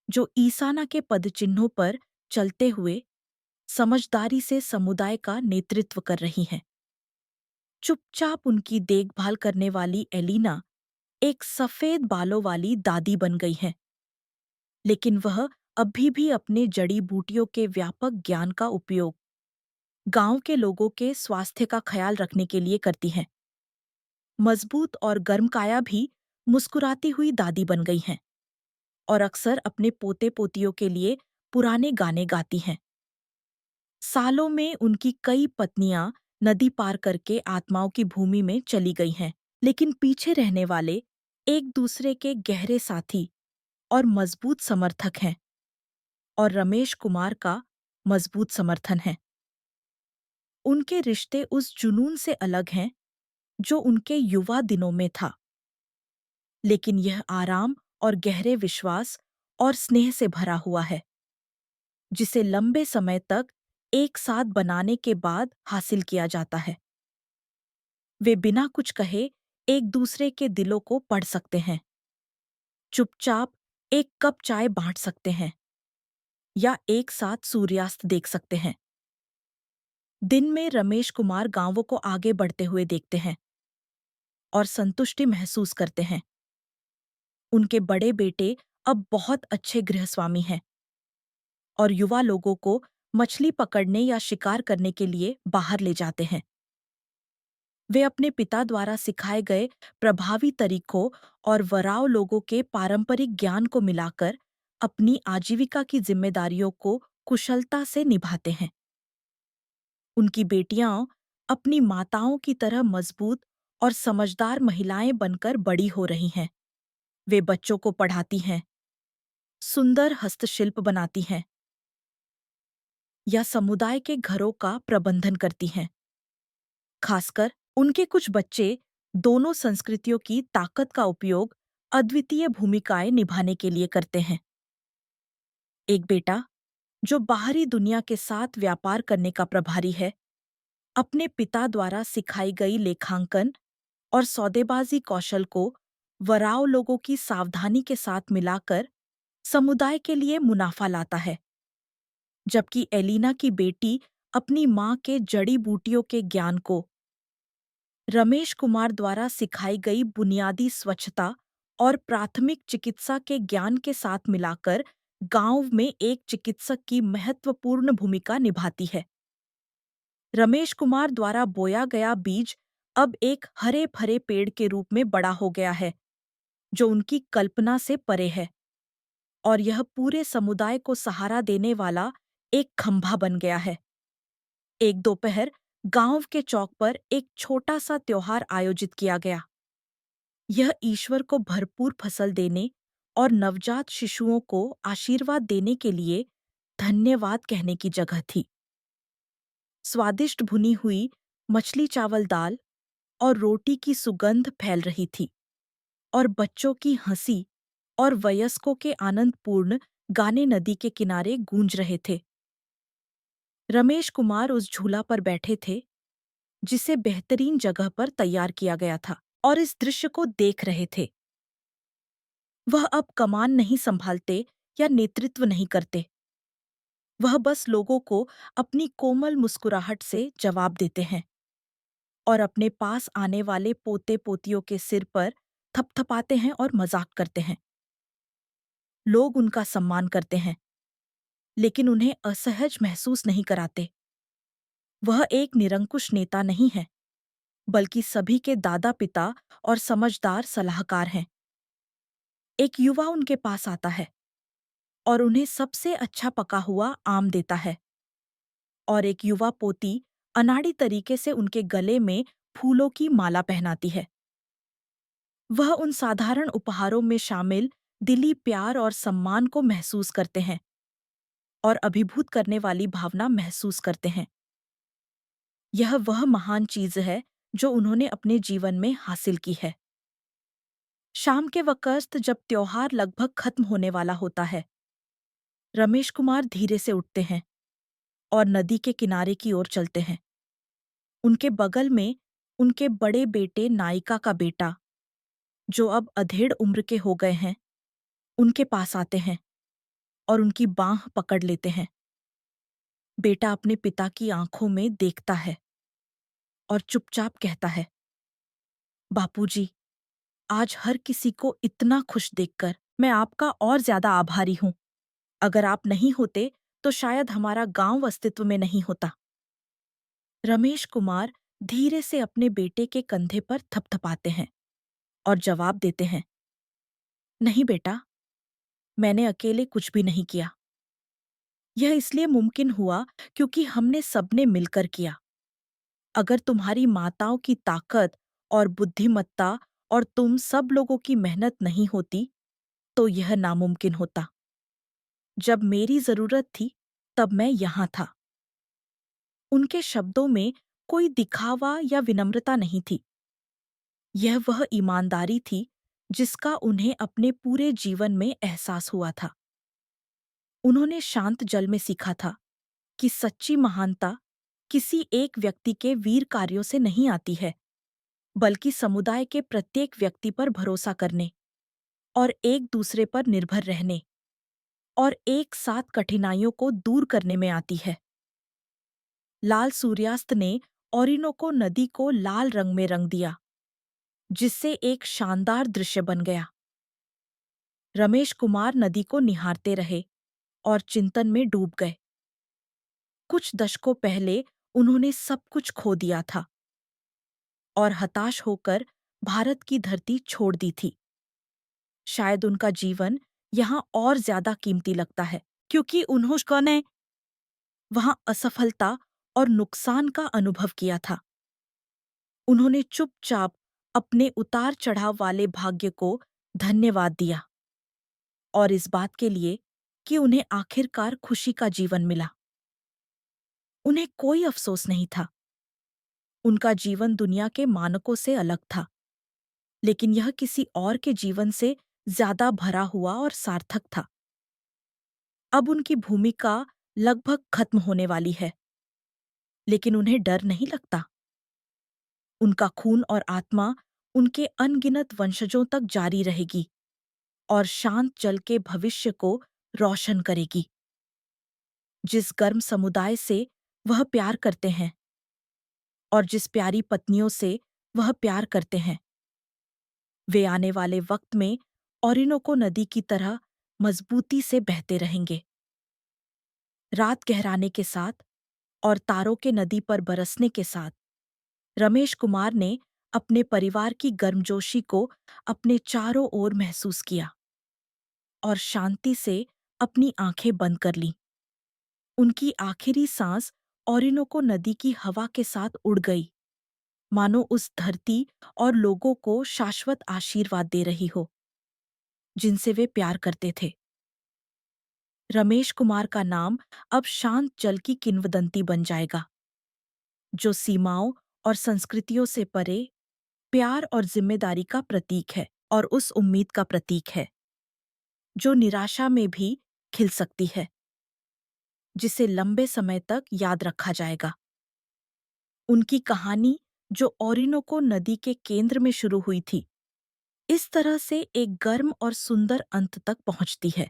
जो ईसाना के पदचिन्हों पर चलते हुए समझदारी से समुदाय का नेतृत्व कर रही हैं। चुपचाप उनकी देखभाल करने वाली एलिना एक सफेद बालों वाली दादी बन गई हैं, लेकिन वह अभी भी अपने जड़ी बूटियों के व्यापक ज्ञान का उपयोग गांव के लोगों के स्वास्थ्य का ख्याल रखने के लिए करती हैं। मजबूत और गर्मकाया भी मुस्कुराती हुई दादी बन गई हैं और अक्सर अपने पोते पोतियों के लिए पुराने गाने गाती हैं। सालों में उनकी कई पत्नियां नदी पार करके आत्माओं की भूमि में चली गई हैं, लेकिन पीछे रहने वाले एक दूसरे के गहरे साथी और मजबूत समर्थक हैं, और रमेश कुमार का मजबूत समर्थन है। उनके रिश्ते उस जुनून से अलग हैं जो उनके युवा दिनों में था, लेकिन यह आराम और गहरे विश्वास और स्नेह से भरा हुआ है, जिसे लंबे समय तक एक साथ बनाने के बाद हासिल किया जाता है। वे बिना कुछ कहे एक दूसरे के दिलों को पढ़ सकते हैं, चुपचाप एक कप चाय बांट सकते हैं या एक साथ सूर्यास्त देख सकते हैं। दिन में रमेश कुमार गांवों को आगे बढ़ते हुए देखते हैं और संतुष्टि महसूस करते हैं। उनके बड़े बेटे अब बहुत अच्छे गृहस्वामी हैं और युवा लोगों को मछली पकड़ने या शिकार करने के लिए बाहर ले जाते हैं। वे अपने पिता द्वारा सिखाए गए प्रभावी तरीकों और वराव लोगों के पारंपरिक ज्ञान को मिलाकर अपनी आजीविका की जिम्मेदारियों को कुशलता से निभाते हैं। उनकी बेटियां अपनी माताओं की तरह मजबूत और समझदार महिलाएं बनकर बड़ी हो रही हैं। वे बच्चों को पढ़ाती हैं, सुंदर हस्तशिल्प बनाती हैं या समुदाय के घरों का प्रबंधन करती हैं। खासकर उनके कुछ बच्चे दोनों संस्कृतियों की ताकत का उपयोग अद्वितीय भूमिकाएं निभाने के लिए करते हैं। एक बेटा, जो बाहरी दुनिया के साथ व्यापार करने का प्रभारी है, अपने पिता द्वारा सिखाई गई लेखांकन और सौदेबाजी कौशल को वराव लोगों की सावधानी के साथ मिलाकर समुदाय के लिए मुनाफा लाता है। जबकि एलिना की बेटी अपनी माँ के जड़ी बूटियों के ज्ञान को रमेश कुमार द्वारा सिखाई गई बुनियादी स्वच्छता और प्राथमिक चिकित्सा के ज्ञान के साथ मिलाकर गांव में एक चिकित्सक की महत्वपूर्ण भूमिका निभाती है। रमेश कुमार द्वारा बोया गया बीज अब एक हरे भरे पेड़ के रूप में बड़ा हो गया है, जो उनकी कल्पना से परे है, और यह पूरे समुदाय को सहारा देने वाला एक खंभा बन गया है। एक दोपहर गांव के चौक पर एक छोटा सा त्योहार आयोजित किया गया। यह ईश्वर को भरपूर फसल देने और नवजात शिशुओं को आशीर्वाद देने के लिए धन्यवाद कहने की जगह थी। स्वादिष्ट भुनी हुई मछली चावल दाल और रोटी की सुगंध फैल रही थी, और बच्चों की हंसी और वयस्कों के आनंदपूर्ण गाने नदी के किनारे गूंज रहे थे। रमेश कुमार उस झूला पर बैठे थे, जिसे बेहतरीन जगह पर तैयार किया गया था, और इस दृश्य को देख रहे थे। वह अब कमान नहीं संभालते या नेतृत्व नहीं करते। वह बस लोगों को अपनी कोमल मुस्कुराहट से जवाब देते हैं और अपने पास आने वाले पोते पोतियों के सिर पर थपथपाते हैं और मजाक करते हैं। लोग उनका सम्मान करते हैं, लेकिन उन्हें असहज महसूस नहीं कराते। वह एक निरंकुश नेता नहीं है, बल्कि सभी के दादा पिता और समझदार सलाहकार हैं। एक युवा उनके पास आता है और उन्हें सबसे अच्छा पका हुआ आम देता है, और एक युवा पोती अनाड़ी तरीके से उनके गले में फूलों की माला पहनाती है। वह उन साधारण उपहारों में शामिल दिली प्यार और सम्मान को महसूस करते हैं और अभिभूत करने वाली भावना महसूस करते हैं। यह वह महान चीज है जो उन्होंने अपने जीवन में हासिल की है। शाम के वक्त जब त्योहार लगभग खत्म होने वाला होता है, रमेश कुमार धीरे से उठते हैं और नदी के किनारे की ओर चलते हैं। उनके बगल में उनके बड़े बेटे नायिका का बेटा, जो अब अधेड़ उम्र के हो गए हैं, उनके पास आते हैं और उनकी बांह पकड़ लेते हैं। बेटा अपने पिता की आंखों में देखता है और चुपचाप कहता है, बापूजी, आज हर किसी को इतना खुश देखकर मैं आपका और ज्यादा आभारी हूं। अगर आप नहीं होते तो शायद हमारा गांव अस्तित्व में नहीं होता। रमेश कुमार धीरे से अपने बेटे के कंधे पर थपथपाते हैं और जवाब देते हैं, नहीं बेटा, मैंने अकेले कुछ भी नहीं किया। यह इसलिए मुमकिन हुआ क्योंकि हमने सबने मिलकर किया। अगर तुम्हारी माताओं की ताकत और बुद्धिमत्ता और तुम सब लोगों की मेहनत नहीं होती, तो यह नामुमकिन होता। जब मेरी जरूरत थी, तब मैं यहां था। उनके शब्दों में कोई दिखावा या विनम्रता नहीं थी। यह वह ईमानदारी थी जिसका उन्हें अपने पूरे जीवन में एहसास हुआ था। उन्होंने शांत जल में सीखा था कि सच्ची महानता किसी एक व्यक्ति के वीर कार्यों से नहीं आती है, बल्कि समुदाय के प्रत्येक व्यक्ति पर भरोसा करने और एक दूसरे पर निर्भर रहने और एक साथ कठिनाइयों को दूर करने में आती है। लाल सूर्यास्त ने ओरिनोको नदी को लाल रंग में रंग दिया, जिससे एक शानदार दृश्य बन गया। रमेश कुमार नदी को निहारते रहे और चिंतन में डूब गए। कुछ दशकों पहले उन्होंने सब कुछ खो दिया था और हताश होकर भारत की धरती छोड़ दी थी। शायद उनका जीवन यहाँ और ज्यादा कीमती लगता है, क्योंकि उन्होंने वहां असफलता और नुकसान का अनुभव किया था। उन्होंने चुपचाप अपने उतार चढ़ाव वाले भाग्य को धन्यवाद दिया और इस बात के लिए कि उन्हें आखिरकार खुशी का जीवन मिला। उन्हें कोई अफसोस नहीं था। उनका जीवन दुनिया के मानकों से अलग था, लेकिन यह किसी और के जीवन से ज्यादा भरा हुआ और सार्थक था। अब उनकी भूमिका लगभग खत्म होने वाली है, लेकिन उन्हें डर नहीं लगता। उनका खून और आत्मा उनके अनगिनत वंशजों तक जारी रहेगी और शांत जल के भविष्य को रोशन करेगी। जिस गर्म समुदाय से वह प्यार करते हैं और जिस प्यारी पत्नियों से वह प्यार करते हैं, वे आने वाले वक्त में ओरिनोको नदी की तरह मजबूती से बहते रहेंगे। रात गहराने के साथ और तारों के नदी पर बरसने के साथ रमेश कुमार ने अपने परिवार की गर्मजोशी को अपने चारों ओर महसूस किया और शांति से अपनी आंखें बंद कर लीं। उनकी आखिरी सांस ओरिनोको नदी की हवा के साथ उड़ गई, मानो उस धरती और लोगों को शाश्वत आशीर्वाद दे रही हो जिनसे वे प्यार करते थे। रमेश कुमार का नाम अब शांत जल की किंवदंती बन जाएगा, जो सीमाओं और संस्कृतियों से परे प्यार और जिम्मेदारी का प्रतीक है और उस उम्मीद का प्रतीक है जो निराशा में भी खिल सकती है, जिसे लंबे समय तक याद रखा जाएगा। उनकी कहानी जो ओरिनोको नदी के केंद्र में शुरू हुई थी, इस तरह से एक गर्म और सुंदर अंत तक पहुंचती है।